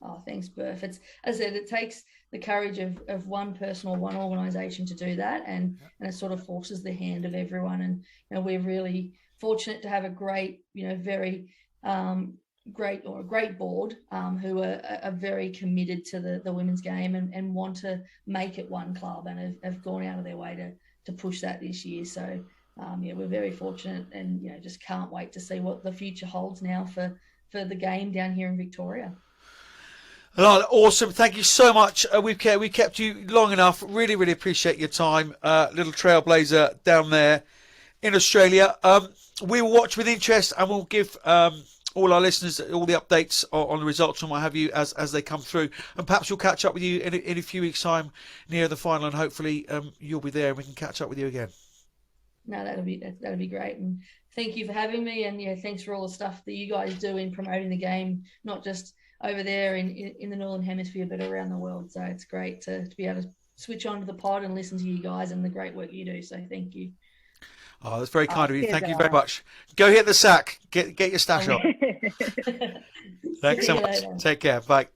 Oh, thanks, Berth. As I said, it takes the courage of one person or one organisation to do that, and it sort of forces the hand of everyone. And we're really fortunate to have a great, very great board who are very committed to the women's game and want to make it one club, and have gone out of their way to push that this year. So we're very fortunate, and just can't wait to see what the future holds now for the game down here in Victoria. Oh, awesome. Thank you so much. We kept you long enough. Really, really appreciate your time. Little trailblazer down there in Australia. We will watch with interest, and we'll give all our listeners all the updates on the results and what have you as they come through. And perhaps we'll catch up with you in a few weeks' time near the final, and hopefully you'll be there and we can catch up with you again. No, that'll be great. And thank you for having me. And thanks for all the stuff that you guys do in promoting the game, not just over there in the Northern Hemisphere, but around the world. So it's great to be able to switch on to the pod and listen to you guys and the great work you do. So thank you. Oh, that's very kind of you. Thank you very much. Go hit the sack. Get your stash up. Thanks so much. Later. Take care. Bye.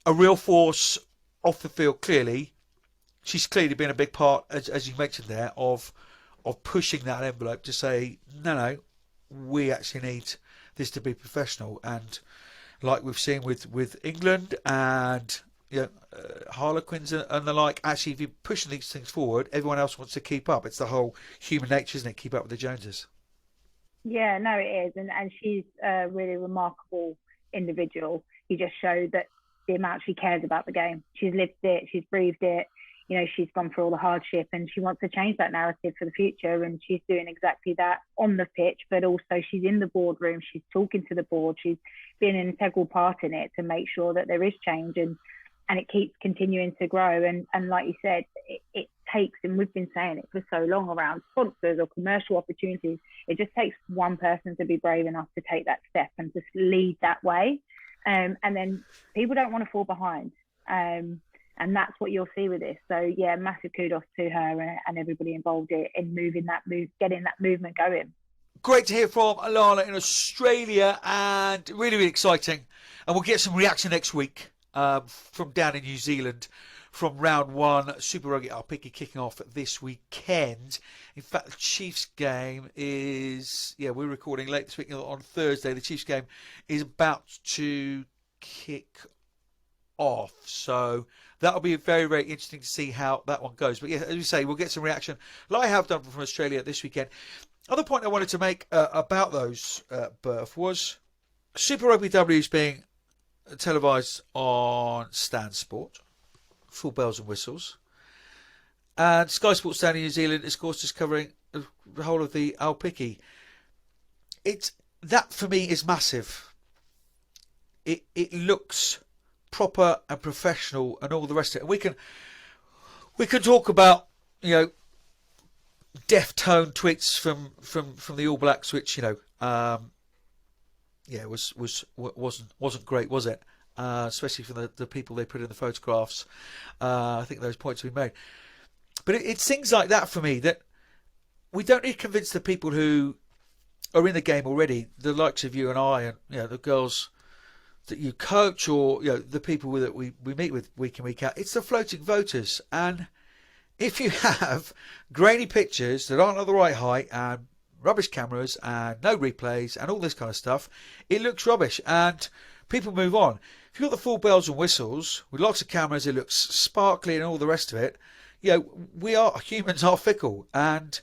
A real force off the field, clearly. She's clearly been a big part, as you mentioned there, of pushing that envelope to say, no, we actually need this to be professional. And like we've seen with England and Harlequins and the like, actually, if you're pushing these things forward, everyone else wants to keep up. It's the whole human nature, isn't it? Keep up with the Joneses. Yeah, no, it is. And she's a really remarkable individual. He just showed that the amount she cares about the game. She's lived it, she's breathed it. She's gone through all the hardship, and she wants to change that narrative for the future. And she's doing exactly that on the pitch, but also she's in the boardroom. She's talking to the board. She's been an integral part in it to make sure that there is change, and it keeps continuing to grow. And like you said, it takes, and we've been saying it for so long around sponsors or commercial opportunities, it just takes one person to be brave enough to take that step and just lead that way. And then people don't want to fall behind. And that's what you'll see with this. So yeah, massive kudos to her and everybody involved in getting that movement going. Great to hear from Alana in Australia, and really, really exciting. And we'll get some reaction next week from down in New Zealand from round one. Super Rugby Aupiki kicking off this weekend. In fact, the Chiefs game is, we're recording late this week on Thursday. The Chiefs game is about to kick off. So that'll be very, very interesting to see how that one goes. But yeah, as we say, we'll get some reaction like I have done from Australia this weekend. Other point I wanted to make about those, Berth, was Super Rugby W is being televised on Stan Sport, full bells and whistles. And Sky Sports down in New Zealand is, of course, just covering the whole of the Aupiki. That, for me, is massive. It looks proper and professional and all the rest of it. We can talk about deft tone tweets from the All Blacks, which wasn't great, was it? Especially from the people they put in the photographs. I think those points have been made. But it's things like that for me that we don't need to convince the people who are in the game already, the likes of you and I, and the girls that you coach, or the people that we meet with week in, week out. It's the floating voters. And if you have grainy pictures that aren't at the right height and rubbish cameras and no replays and all this kind of stuff, it looks rubbish. And people move on. If you've got the full bells and whistles with lots of cameras, it looks sparkly and all the rest of it. Humans are fickle, and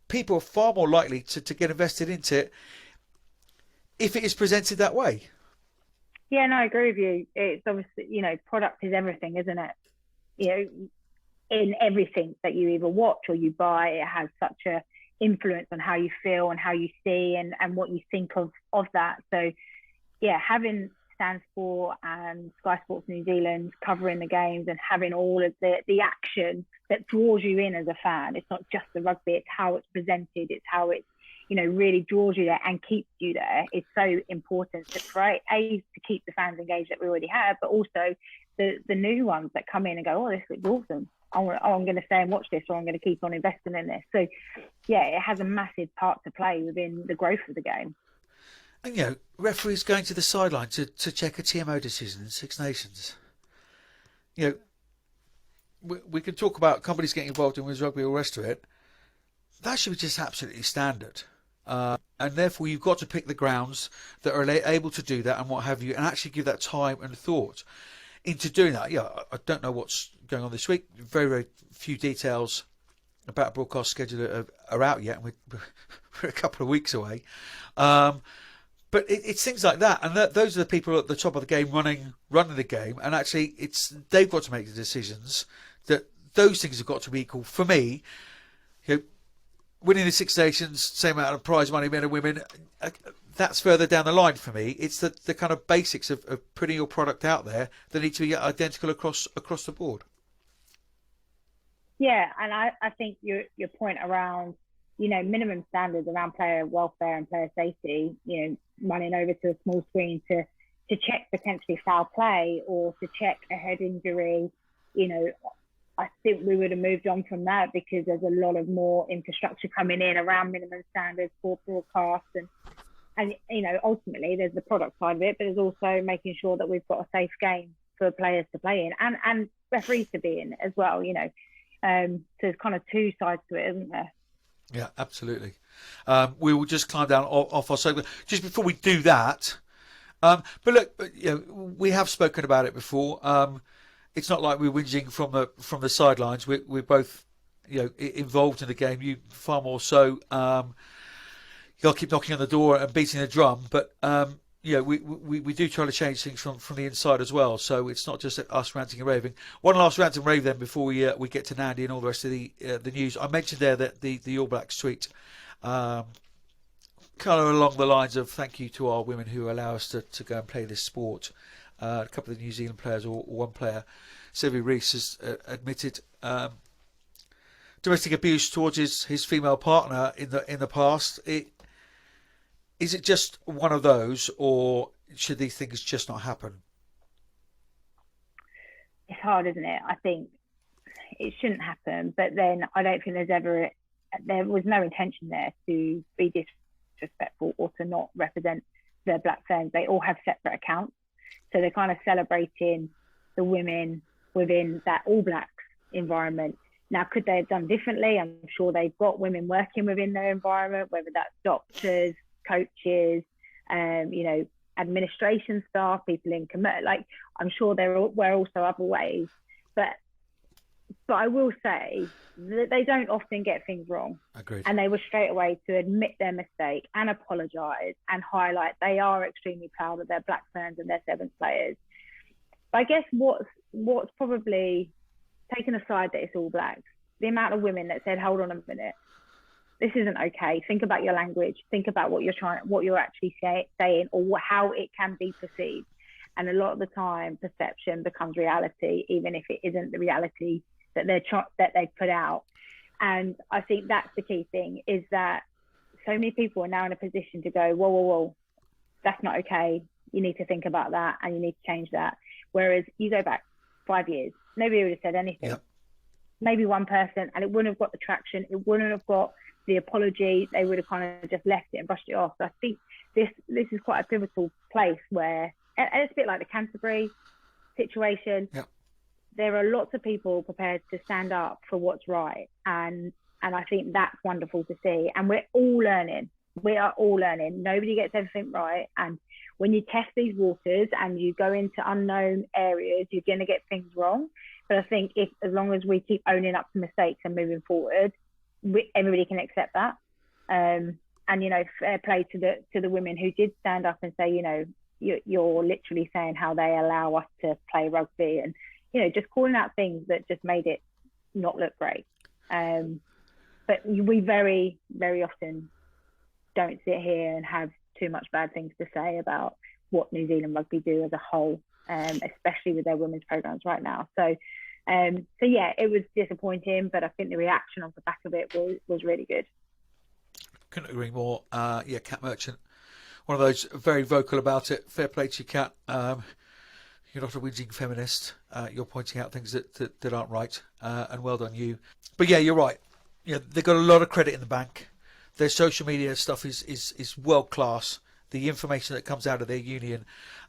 people are far more likely to get invested into it if it is presented that way. Yeah, no, I agree with you. It's obviously, product is everything, isn't it? In everything that you either watch or you buy, it has such a influence on how you feel and how you see and what you think of that. So, yeah, having Stan Sport and Sky Sports New Zealand covering the games and having all of the action that draws you in as a fan. It's not just the rugby, it's how it's presented, it's how it's, really draws you there and keeps you there. It's so important to keep the fans engaged that we already have, but also the new ones that come in and go, oh, this looks awesome. I'm going to stay and watch this, or I'm going to keep on investing in this. So, yeah, it has a massive part to play within the growth of the game. And, referees going to the sideline to check a TMO decision in Six Nations. We can talk about companies getting involved in women's rugby, all the rest of it. That should be just absolutely standard. And therefore, you've got to pick the grounds that are able to do that and what have you, and actually give that time and thought into doing that. I don't know what's going on this week. Very, very few details about broadcast schedule are out yet, and we're a couple of weeks away. But it's things like that, and those are the people at the top of the game running the game, and actually they've got to make the decisions. That those things have got to be equal. For me, winning the Six Nations, same amount of prize money, men and women, that's further down the line for me. It's the kind of basics of putting your product out there that need to be identical across the board. Yeah, and I think your point around, minimum standards around player welfare and player safety, running over to a small screen to check potentially foul play or to check a head injury, I think we would have moved on from that because there's a lot of more infrastructure coming in around minimum standards for broadcast and ultimately there's the product side of it, but there's also making sure that we've got a safe game for players to play in and referees to be in as well, So there's kind of two sides to it, isn't there? Yeah, absolutely. We will just climb down off our segment just before we do that. But look, we have spoken about it before. It's not like we're whinging from the sidelines. We're both, involved in the game. You far more so. You'll keep knocking on the door and beating the drum, but we do try to change things from the inside as well. So it's not just us ranting and raving. One last rant and rave then before we get to Nandy and all the rest of the news. I mentioned there that the All Blacks tweet, kind of along the lines of thank you to our women who allow us to go and play this sport. A couple of the New Zealand players, or one player, Sylvie Rees, has admitted domestic abuse towards his female partner in the past. Is it just one of those, or should these things just not happen? It's hard, isn't it? I think it shouldn't happen, but then I don't think there was no intention there to be disrespectful or to not represent the Black Ferns. They all have separate accounts. So they're kind of celebrating the women within that All Blacks environment. Now, could they have done differently? I'm sure they've got women working within their environment, whether that's doctors, coaches, administration staff, people in commercial. I'm sure there were also other ways. But I will say that they don't often get things wrong. Agreed. And they were straight away to admit their mistake and apologise and highlight they are extremely proud of their Black Ferns and their Sevens players. But I guess what's probably taken aside that it's All Blacks, the amount of women that said, hold on a minute, this isn't okay. Think about your language. Think about what you're actually saying or how it can be perceived. And a lot of the time, perception becomes reality, even if it isn't the reality that they put out. And I think that's the key thing, is that so many people are now in a position to go, whoa, that's not okay. You need to think about that and you need to change that. Whereas you go back 5 years, nobody would have said anything. Yep. Maybe one person, and it wouldn't have got the traction. It wouldn't have got the apology. They would have kind of just left it and brushed it off. So I think this is quite a pivotal place where, and it's a bit like the Canterbury situation. Yep. There are lots of people prepared to stand up for what's right. And I think that's wonderful to see. And we're all learning. We are all learning. Nobody gets everything right. And when you test these waters and you go into unknown areas, you're going to get things wrong. But I think as long as we keep owning up to mistakes and moving forward, everybody can accept that. And, you know, fair play to the women who did stand up and say, you know, you're literally saying how they allow us to play rugby, and, you know, just calling out things that just made it not look great. But we very, very often don't sit here and have too much bad things to say about what New Zealand rugby do as a whole, especially with their women's programs right now. So yeah, it was disappointing, but I think the reaction off the back of it was really good. Couldn't agree more. Yeah, Kat Merchant, one of those very vocal about it. Fair play to you, Kat. You're not a whinging feminist. You're pointing out things that aren't right, and well done you. But yeah, you're right. Yeah, they've got a lot of credit in the bank. Their social media stuff is world class. The information that comes out of their union,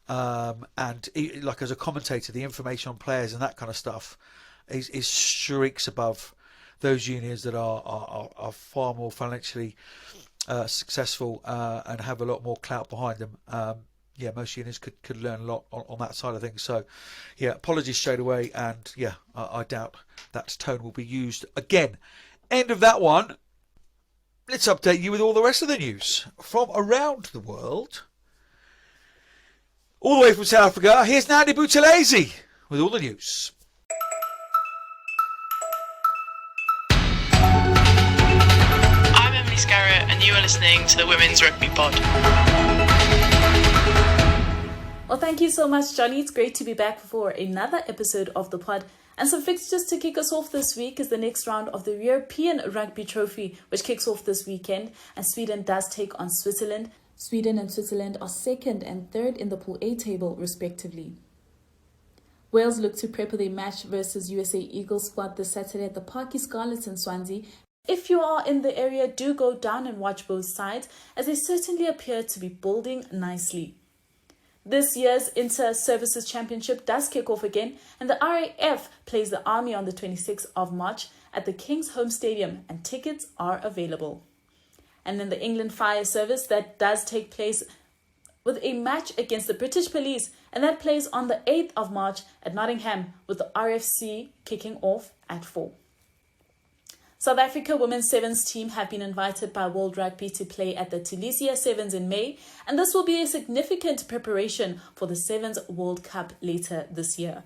and like as a commentator, the information on players and that kind of stuff is streaks above those unions that are far more financially successful and have a lot more clout behind them. Yeah, most unions could learn a lot on that side of things. So, yeah, apologies straight away, and yeah, I doubt that tone will be used again. End of that one. Let's update you with all the rest of the news from around the world. All the way from South Africa, here's Nandi Buthelezi with all the news. I'm Emily Scarrett, and you are listening to the Women's Rugby Pod. Well, thank you so much, Johnny. It's great to be back for another episode of the pod. And some fixtures to kick us off this week is the next round of the European Rugby Trophy, which kicks off this weekend, and Sweden does take on Switzerland. Sweden and Switzerland are second and third in the Pool A table, respectively. Wales look to prep their match versus USA Eagles squad this Saturday at the Parky Scarlets in Swansea. If you are in the area, do go down and watch both sides, as they certainly appear to be building nicely. This year's Inter-Services Championship does kick off again, and the RAF plays the Army on the 26th of March at the King's Home Stadium, and tickets are available. And then the England Fire Service, that does take place with a match against the British Police, and that plays on the 8th of March at Nottingham, with the RFC kicking off at 4. South Africa Women's Sevens team have been invited by World Rugby to play at the Tunisia Sevens in May, and this will be a significant preparation for the Sevens World Cup later this year.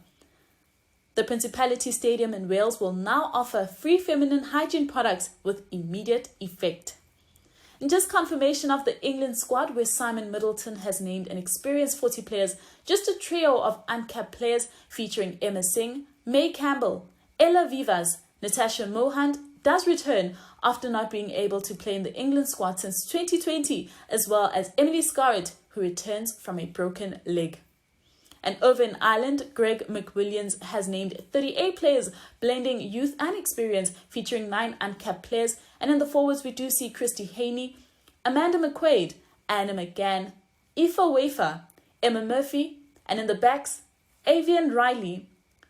The Principality Stadium in Wales will now offer free feminine hygiene products with immediate effect. And just confirmation of the England squad, where Simon Middleton has named an experienced 40 players, just a trio of uncapped players featuring Emma Singh, May Campbell, Ella Vivas, Natasha Mohand, does return after not being able to play in the England squad since 2020, as well as Emily Scarrett, who returns from a broken leg. And over in Ireland, Greg McWilliams has named 38 players, blending youth and experience, featuring 9 uncapped players. And in the forwards, we do see Christy Haney, Amanda McQuaid, Anna McGann, Aoife Wafer, Emma Murphy, and in the backs, Avian Riley,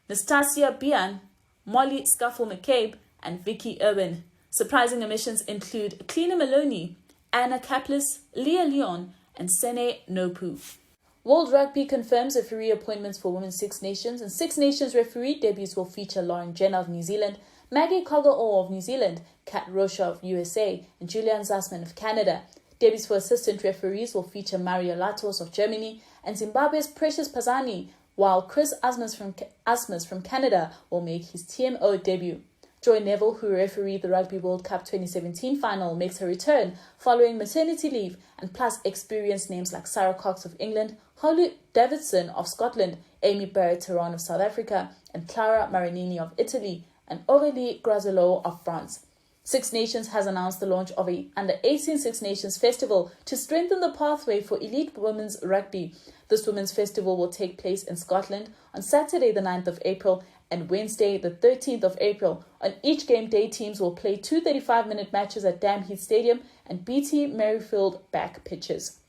Nastasia Bian, Molly Scuffle-McCabe, and Vicky Irwin. Surprising omissions include Kleena Maloney, Anna Kaplis, Leah Leon, and Sene Nopu. World Rugby confirms referee appointments for Women's Six Nations, and Six Nations referee debuts will feature Lauren Jenner of New Zealand, Maggie Cogger-Orr of New Zealand, Kat Rocha of USA, and Julian Zassman of Canada. Debuts for assistant referees will feature Mario Latos of Germany and Zimbabwe's Precious Pazani, while Chris Asmus from Canada will make his TMO debut. Joy Neville, who refereed the Rugby World Cup 2017 final, makes her return following maternity leave, and plus experienced names like Sarah Cox of England, Holly Davidson of Scotland, Amy Barrett-Teron of South Africa, and Clara Marinini of Italy, and Aurélie Grazelot of France. Six Nations has announced the launch of a Under-18 Six Nations Festival to strengthen the pathway for elite women's rugby. This women's festival will take place in Scotland on Saturday the 9th of April and Wednesday the 13th of April. On each game day, teams will play 2 35-minute matches at Dam Heath Stadium and BT Merrifield back pitches.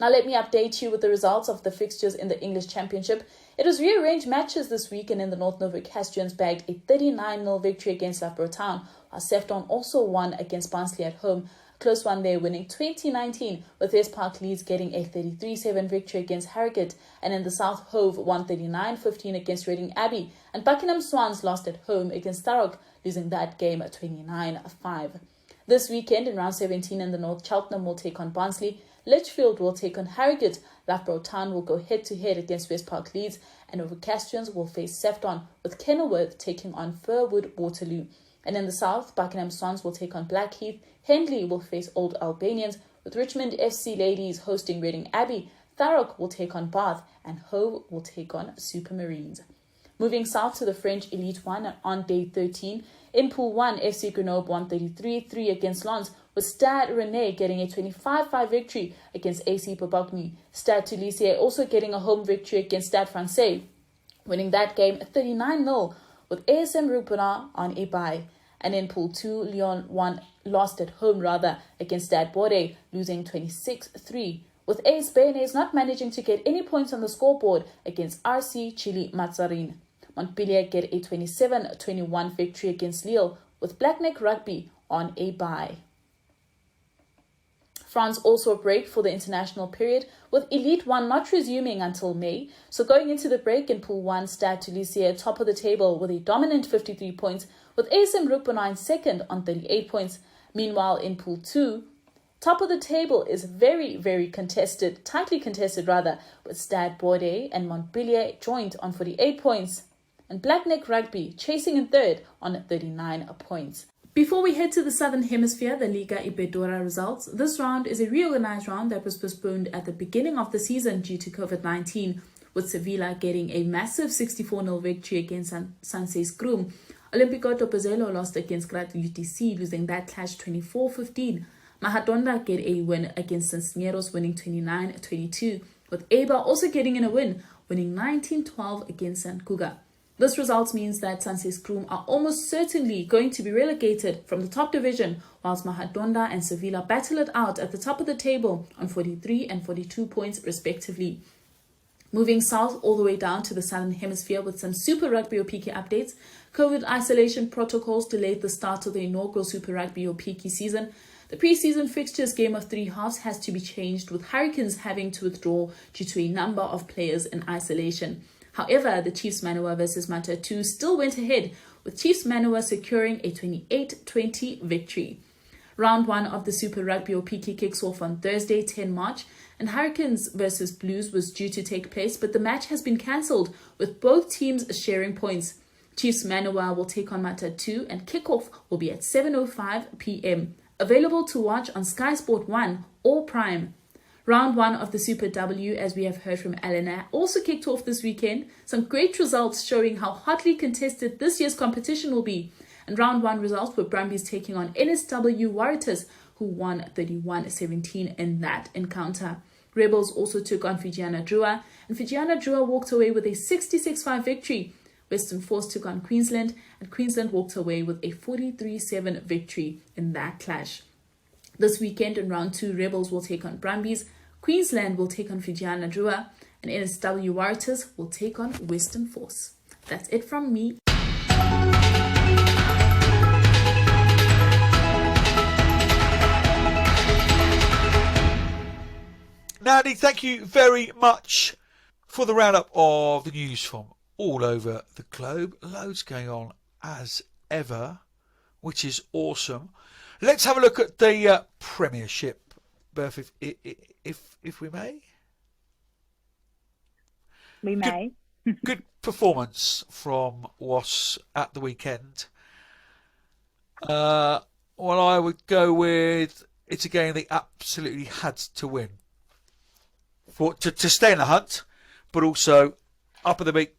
Now let me update you with the results of the fixtures in the English Championship. It was rearranged matches this week, and in the North Novocastrians bagged a 39-0 victory against Loughborough Town, while Sefton also won against Barnsley at home. close one there, winning 2019, with West Park Leeds getting a 33-7 victory against Harrogate. And in the South, Hove won 39-15 against Reading Abbey, and Buckingham Swans lost at home against Thurrock, losing that game 29-5. This weekend in round 17 in the North, Cheltenham will take on Barnsley, Lichfield will take on Harrogate, Loughborough Town will go head-to-head against West Park Leeds, and Overcastrians will face Sefton, with Kenilworth taking on Firwood Waterloo. And in the South, Buckingham Swans will take on Blackheath, Henley will face Old Albanians, with Richmond FC Ladies hosting Reading Abbey, Thurrock will take on Bath, and Hove will take on Supermarines. Moving south to the French Elite 1 on day 13, in Pool 1, FC Grenoble won 33-3 against Lens, with Stade Rennais getting a 25-5 victory against AC Bobogny. Stade Toulouse also getting a home victory against Stade Francais, winning that game 39-0, with ASM Rupert on a bye. And in Pool 2, Lyon lost at home against Stade Bordeaux, losing 26-3, with AS Bayonnaise not managing to get any points on the scoreboard against RC Chili Mazarin. Montpellier get a 27-21 victory against Lille, with Blackneck Rugby on a bye. France also a break for the international period, with Elite 1 not resuming until May. So going into the break in Pool 1, Stade Toulouse top of the table with a dominant 53 points, with ASM Rupert second on 38 points. Meanwhile, in Pool 2, top of the table is very, very contested, tightly contested with Stade Bordeaux and Montpellier joint on 48 points, and Blackneck Rugby chasing in third on 39 points. Before we head to the Southern Hemisphere, the Liga Iberdrola results. This round is a reorganized round that was postponed at the beginning of the season due to COVID-19, with Sevilla getting a massive 64-0 victory against Sanseis Krum. Olympico Topozelo lost against Grad UTC, losing that clash 24-15. Mahadonda get a win against Cisneros, winning 29-22, with Eibar also getting in a win, winning 19-12 against St. Cuga. This result means that Sanseis Krum are almost certainly going to be relegated from the top division, whilst Mahadonda and Sevilla battle it out at the top of the table on 43 and 42 points respectively. Moving south all the way down to the Southern Hemisphere with some Super Rugby or PK updates. COVID isolation protocols delayed the start of the inaugural Super Rugby or PK season. The pre-season fixtures game of 3 halves has to be changed, with Hurricanes having to withdraw due to a number of players in isolation. However, the Chiefs Manawa versus Manta 2 still went ahead, with Chiefs Manawa securing a 28-20 victory. Round 1 of the Super Rugby or PK kicks off on Thursday, 10 March, and Hurricanes versus Blues was due to take place, but the match has been cancelled, with both teams sharing points. Chiefs Manawa will take on Manta 2, and kickoff will be at 7:05 p.m. Available to watch on Sky Sport 1 or Prime. Round 1 of the Super W, as we have heard from Elena, also kicked off this weekend. Some great results showing how hotly contested this year's competition will be. And round 1 results were Brumbies taking on NSW Warriors, who won 31-17 in that encounter. Rebels also took on Fijiana Drua, and Fijiana Drua walked away with a 66-5 victory. Western Force took on Queensland, and Queensland walked away with a 43-7 victory in that clash. This weekend in round 2, Rebels will take on Brumbies, Queensland will take on Fijiana Drua, and NSW Warriors will take on Western Force. That's it from me. Nadi, thank you very much for the roundup of the news from all over the globe. Loads going on as ever, which is awesome. Let's have a look at the Premiership, Berth, if we may. We may. Good performance from Was at the weekend. Well, I would go with it's a game they absolutely had to win to stay in the hunt, but also up at the big,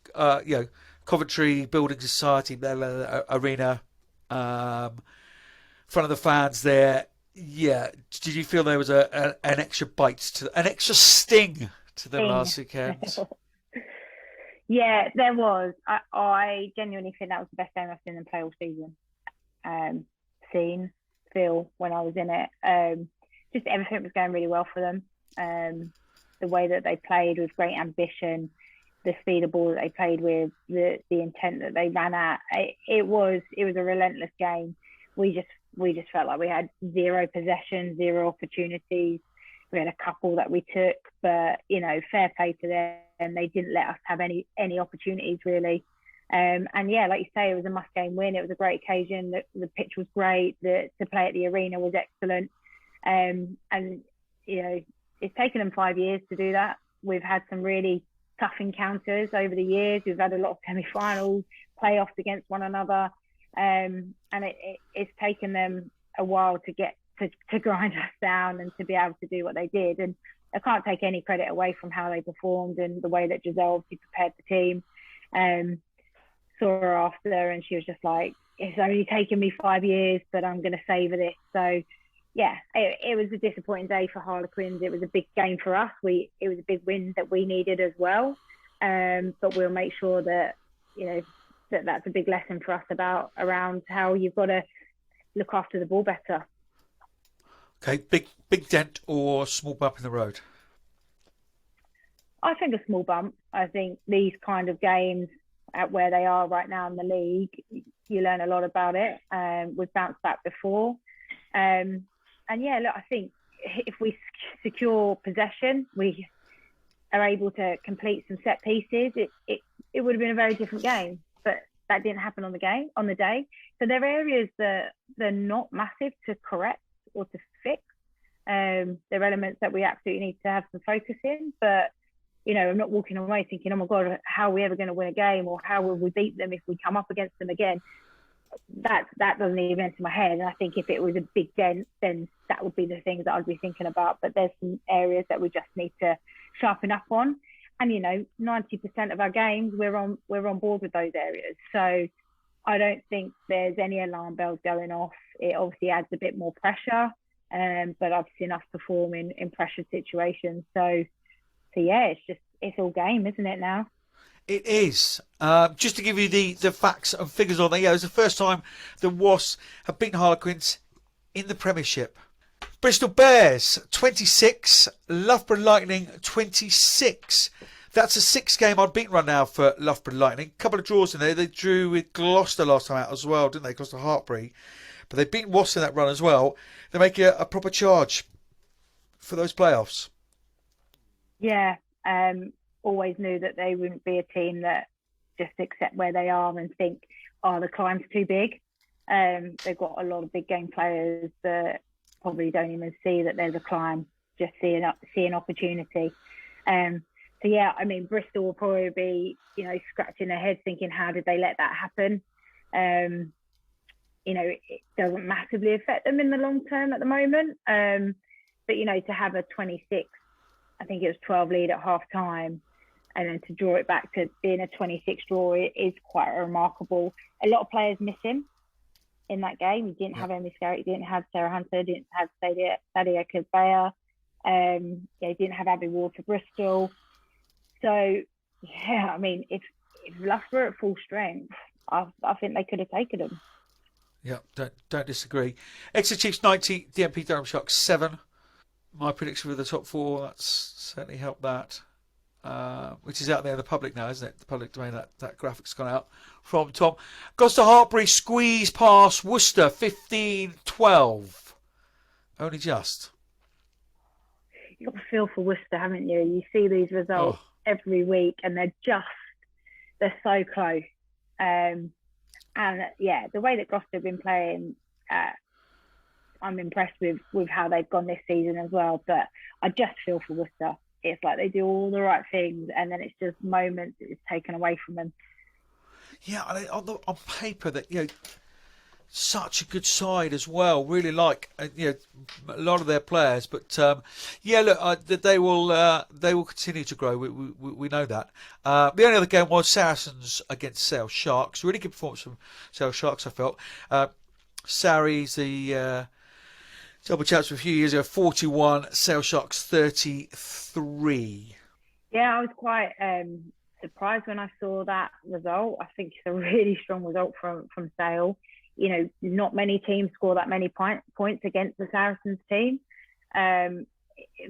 Coventry Building Society arena. Front of the fans there, yeah. Did you feel there was an extra bite an extra sting to them last weekend? Yeah, there was. I genuinely think that was the best game I've seen them play all season. Feel when I was in it. Just everything was going really well for them. The way that they played with great ambition, the speed of ball that they played with, the intent that they ran at. It was a relentless game. We just we just felt like we had zero possession, zero opportunities. We had a couple that we took, but fair play to them. They didn't let us have any opportunities really. And yeah, like you say, it was a must-game win. It was a great occasion. The pitch was great. To play at the arena was excellent. And it's taken them 5 years to do that. We've had some really tough encounters over the years. We've had a lot of semi-finals, playoffs against one another, and it's taken them a while to get to grind us down and to be able to do what they did. And I can't take any credit away from how they performed and the way that Giselle obviously prepared the team. Saw her after, and she was just like, "It's only taken me 5 years, but I'm going to savour this." So, yeah, it was a disappointing day for Harlequins. It was a big game for us. It was a big win that we needed as well. But we'll make sure that that's a big lesson for us around how you've got to look after the ball better. Okay, big dent or small bump in the road? I think a small bump. I think these kind of games, at where they are right now in the league, you learn a lot about it. We've bounced back before. And yeah, look, I think if we secure possession, we are able to complete some set pieces, it would have been a very different game. But that didn't happen on the day. So there are areas that they're not massive to correct or to fix. There are elements that we absolutely need to have some focus in, but I'm not walking away thinking, oh my God, how are we ever going to win a game, or how will we beat them if we come up against them again? That doesn't even enter my head. And I think if it was a big dent, then that would be the things that I'd be thinking about. But there's some areas that we just need to sharpen up on. And 90% of our games, we're on board with those areas. So I don't think there's any alarm bells going off. It obviously adds a bit more pressure, but I've seen us perform in pressure situations. So yeah, it's all game, isn't it now? It is. Just to give you the facts and figures on there, it was the first time the Wasps have beaten Harlequins in the Premiership. Bristol Bears 26, Loughborough Lightning 26. That's a 6-game unbeaten run now for Loughborough Lightning. A couple of draws in there. They drew with Gloucester last time out as well, didn't they? Gloucester Hartpury. But they've beaten Wasps in that run as well. They make a proper charge for those playoffs. Yeah, always knew that they wouldn't be a team that just accept where they are and think, oh, the climb's too big. They've got a lot of big game players that probably don't even see that there's a climb, just see an opportunity. So yeah, I mean, Bristol will probably be, scratching their heads thinking, how did they let that happen? It doesn't massively affect them in the long term at the moment. But to have a 26, I think it was 12 lead at half time, and then to draw it back to being a 26 draw is quite remarkable. A lot of players miss him in that game. You didn't have Emily Scarrett, you didn't have Sarah Hunter, you didn't have Sadia Kazbaya, you didn't have Abby Ward for Bristol. So, yeah, I mean, if Loughborough at full strength, I think they could have taken them. Yeah, don't disagree. Exeter Chiefs 90, DMP Durham Sharks 7. My prediction for the top 4, that's certainly helped that. Which is out there in the public now, isn't it? The public domain, that graphic's gone out from Tom. Gloucester Hartpury squeeze past Worcester 15-12. Only just. You've got a feel for Worcester, haven't you? You see these results every week, and they're so close. And yeah, the way that Gloucester have been playing, I'm impressed with how they've gone this season as well. But I just feel for Worcester. It's like they do all the right things, and then it's just moments it's taken away from them. Yeah, on paper that such a good side as well. Really like a lot of their players, but they will continue to grow. We know that. The only other game was Saracens against Sale Sharks. Really good performance from Sale Sharks, I felt. Sarries, the double champs for a few years ago, 41, Sale Sharks 33. Yeah, I was quite surprised when I saw that result. I think it's a really strong result from Sale. Not many teams score that many points against the Saracens team. In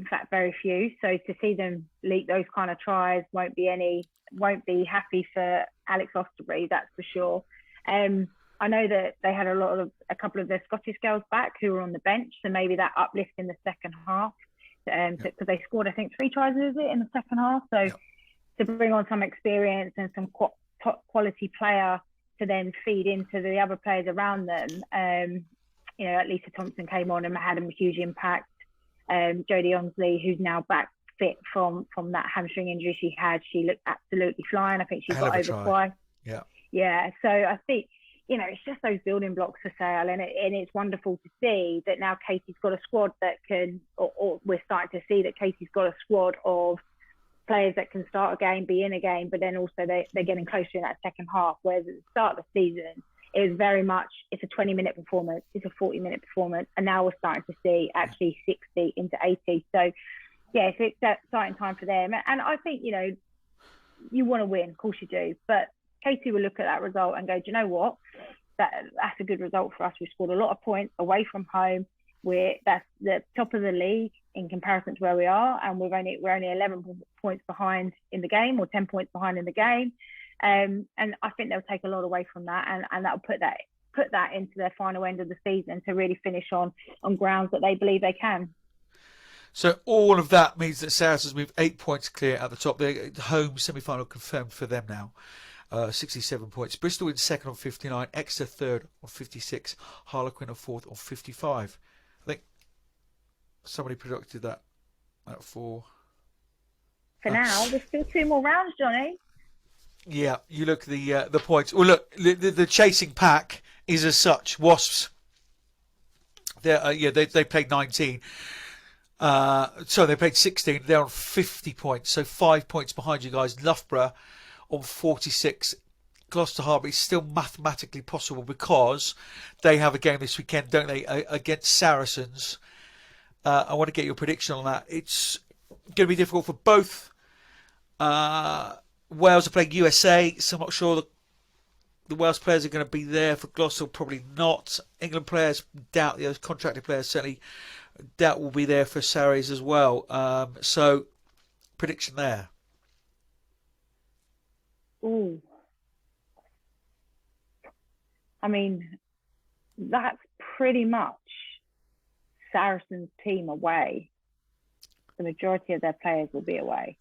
fact, very few. So to see them leak those kind of tries won't be happy for Alex Osterbury, that's for sure. I know that they had a couple of their Scottish girls back who were on the bench, so maybe that uplift in the second half. Because they scored, I think, 3 tries, is it, in the second half? So to bring on some experience and some top quality player to then feed into the other players around them. Lisa Thompson came on and had a huge impact. Jodie Onsley, who's now back fit from that hamstring injury she had, she looked absolutely flying. I think she got over twice. Yeah. So I think, it's just those building blocks for Sale, and it's wonderful to see that now Katie's got a squad that can, or we're starting to see that Katie's got a squad of players that can start a game, be in a game, but then also they're getting closer in that second half. Whereas at the start of the season, it was very much, it's a 20-minute performance, it's a 40-minute performance, and now we're starting to see actually 60 into 80. So, yeah, it's that exciting time for them. And I think, you want to win, of course you do, but Katie will look at that result and go, do you know what? That's a good result for us. We scored a lot of points away from home. That's the top of the league in comparison to where we are, and we're only 11 points behind in the game, or 10 points behind in the game. And I think they'll take a lot away from that, and that'll put that into their final end of the season to really finish on grounds that they believe they can. So all of that means that Saracens move 8 points clear at the top. The home semi-final confirmed for them now. 67 points. Bristol in second on 59. Exeter third on 56. Harlequin on fourth on 55. I think somebody predicted that at 4. For now, there's still 2 more rounds, Johnny. Yeah, you look at the points. Well, look, the chasing pack is as such. Wasps. They played 19. So they played 16. They're on 50 points. So 5 points behind you guys. Loughborough on 46. Gloucester Harbour is still mathematically possible because they have a game this weekend, don't they, against Saracens. I want to get your prediction on that. It's going to be difficult for both. Wales are playing USA, so I'm not sure the Wales players are going to be there. For Gloucester, probably not. England players, doubt. The contracted players certainly doubt will be there for Sarries as well. So, prediction there. Ooh. I mean, that's pretty much Saracens' team away. The majority of their players will be away.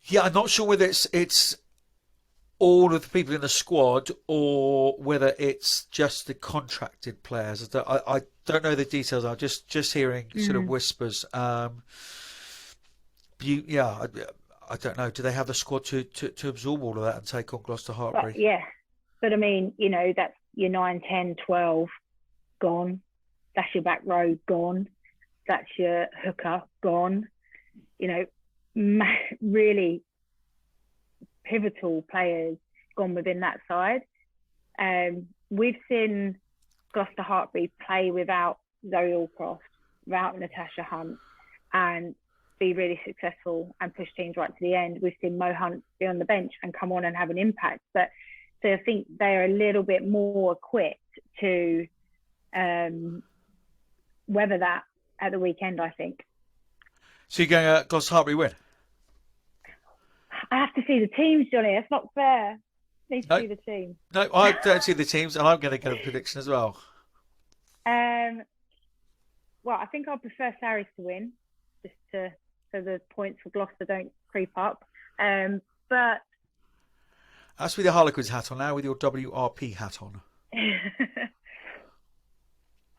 Yeah, I'm not sure whether it's all of the people in the squad or whether it's just the contracted players. I don't know the details. I'm just hearing sort of whispers. I don't know. Do they have the squad to absorb all of that and take on Gloucester Hartbury? But I mean, that's your 9, 10, 12 gone. That's your back row gone. That's your hooker gone. Really pivotal players gone within that side. We've seen Gloucester Hartbury play without Zoe Allcroft, without Natasha Hunt, and be really successful and push teams right to the end. We've seen Mo Hunt be on the bench and come on and have an impact. But so I think they're a little bit more equipped to weather that at the weekend, I think. So you're going Gloucester Hartbury win? I have to see the teams, Johnny. That's not fair. I need to see the teams. No, I don't see the teams, and I'm going to get a prediction as well. Well, I think I'll prefer Sarries to win, just so the points for Gloucester don't creep up. But that's with your Harlequins hat on now, with your WRP hat on.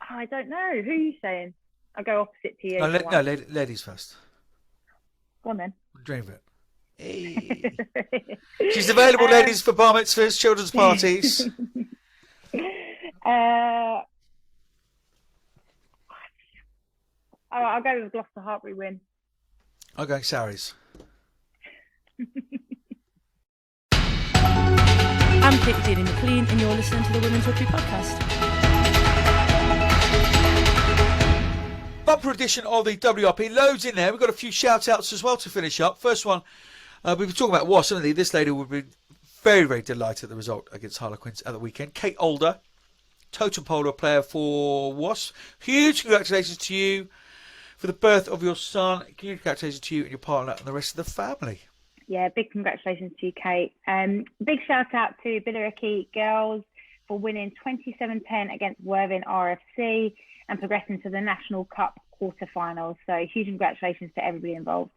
I don't know. Who are you saying? I'll go opposite to you. No, ladies first. Go on then. Dream of it. Hey. She's available, ladies, for bar mitzvahs, children's parties. I'll go with Gloucester Hartbury win. I'm going Sarries. I'm Katie Daly McLean, and you're listening to the Women's Rugby Podcast. Bumper edition of the WRP. Loads in there. We've got a few shout-outs as well to finish up. First one, we've been talking about Wasps, haven't we? This lady would be very, very delighted at the result against Harlequins at the weekend. Kate Alder, totem pole player for Wasps. Huge congratulations to you for the birth of your son. Congratulations to you and your partner and the rest of the family. Yeah, big congratulations to you, Kate. Big shout out to Billericay girls for winning 27-10 against Worthing RFC and progressing to the National Cup quarterfinals. So huge congratulations to everybody involved.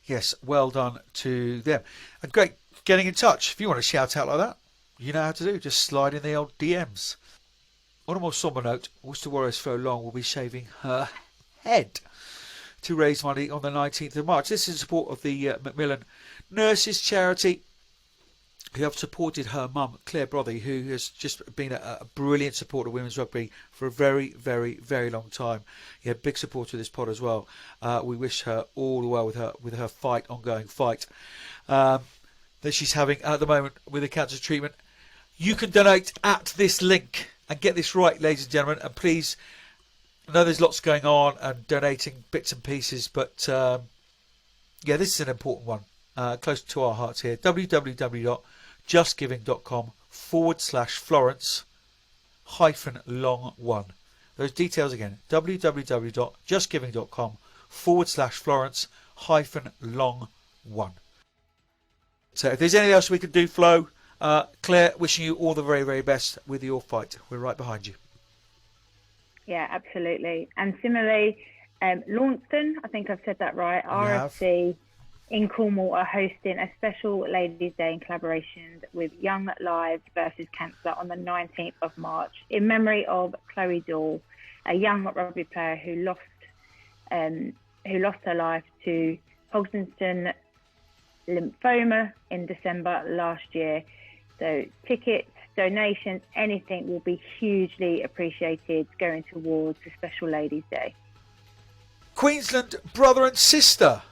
Yes, well done to them. And great getting in touch. If you want to shout out like that, you know how to do. Just slide in the old DMs. On a more sombre note, Worcester Warriors Flo Long will be shaving her head to raise money on the 19th of March. This is in support of the Macmillan Nurses Charity, who have supported her mum, Claire Brothy, who has just been a brilliant supporter of women's rugby for a very, very, very long time. Yeah, big supporter of this pod as well. We wish her all the well with her ongoing fight that she's having at the moment with the cancer treatment. You can donate at this link and get this right, ladies and gentlemen. And please, I know there's lots going on and donating bits and pieces, but yeah, this is an important one, close to our hearts here. www.justgiving.com/Florence-long1. Those details again, www.justgiving.com/Florence-long1. So if there's anything else we can do, Flo, Claire, wishing you all the very, very best with your fight. We're right behind you. Yeah, absolutely. And similarly, Launceston, I think I've said that right, RFC in Cornwall are hosting a special Ladies' Day in collaboration with Young Lives versus Cancer on the 19th of March in memory of Chloe Dahl, a young rugby player who lost her life to Hodgkin's lymphoma in December last year. So tickets, donations, anything will be hugely appreciated going towards the special Ladies' Day. Queensland brother and sister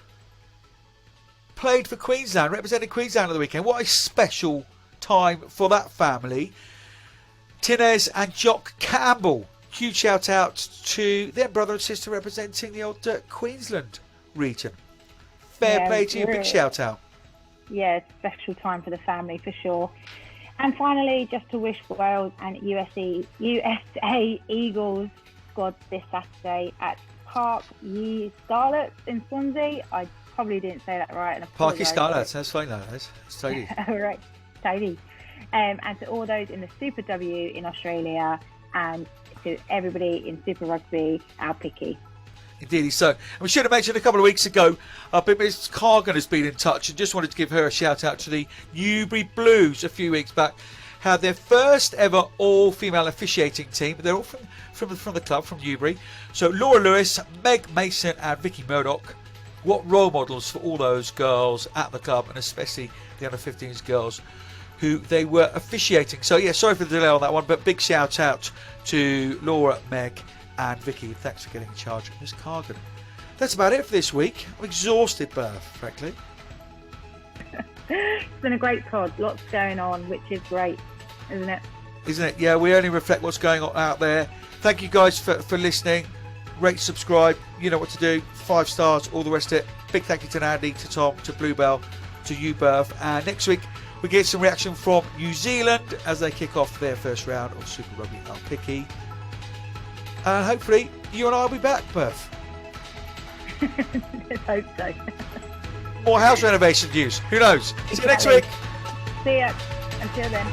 played for Queensland, represented Queensland at the weekend. What a special time for that family. Tinez and Jock Campbell. Huge shout out to their brother and sister representing the old Queensland region. Fair play to you, big shout out. Yeah, special time for the family for sure. And finally, just to wish Wales and USA Eagles squad this Saturday at Park Ye Scarlets in Swansea. I probably didn't say that right. Park Ye Scarlets, that's fine though. It's tidy. All right, tidy. And to all those in the Super W in Australia, and to everybody in Super Rugby, our picky. Indeed, so. And we should have mentioned a couple of weeks ago, Miss Cargan has been in touch and just wanted to give her a shout out to the Newbury Blues a few weeks back. Had their first ever all-female officiating team. They're all from the club, from Newbury. So Laura Lewis, Meg Mason and Vicky Murdoch. What role models for all those girls at the club, and especially the under-15s girls who they were officiating. So yeah, sorry for the delay on that one, but big shout out to Laura, Meg and Vicky. Thanks for getting in charge of Miss Cargan. That's about it for this week. I'm exhausted, Beth, frankly. It's been a great pod. Lots going on, which is great, isn't it? Isn't it? Yeah, we only reflect what's going on out there. Thank you guys for listening. Rate, subscribe. You know what to do. 5 stars, all the rest of it. Big thank you to Andy, to Tom, to Bluebell, to you, Beth. And next week, we get some reaction from New Zealand as they kick off their first round of Super Rugby Al-Picky. And hopefully you and I will be back, Beth. Let's hope so. More house renovation news. Who knows? See you next week. See ya. Until then.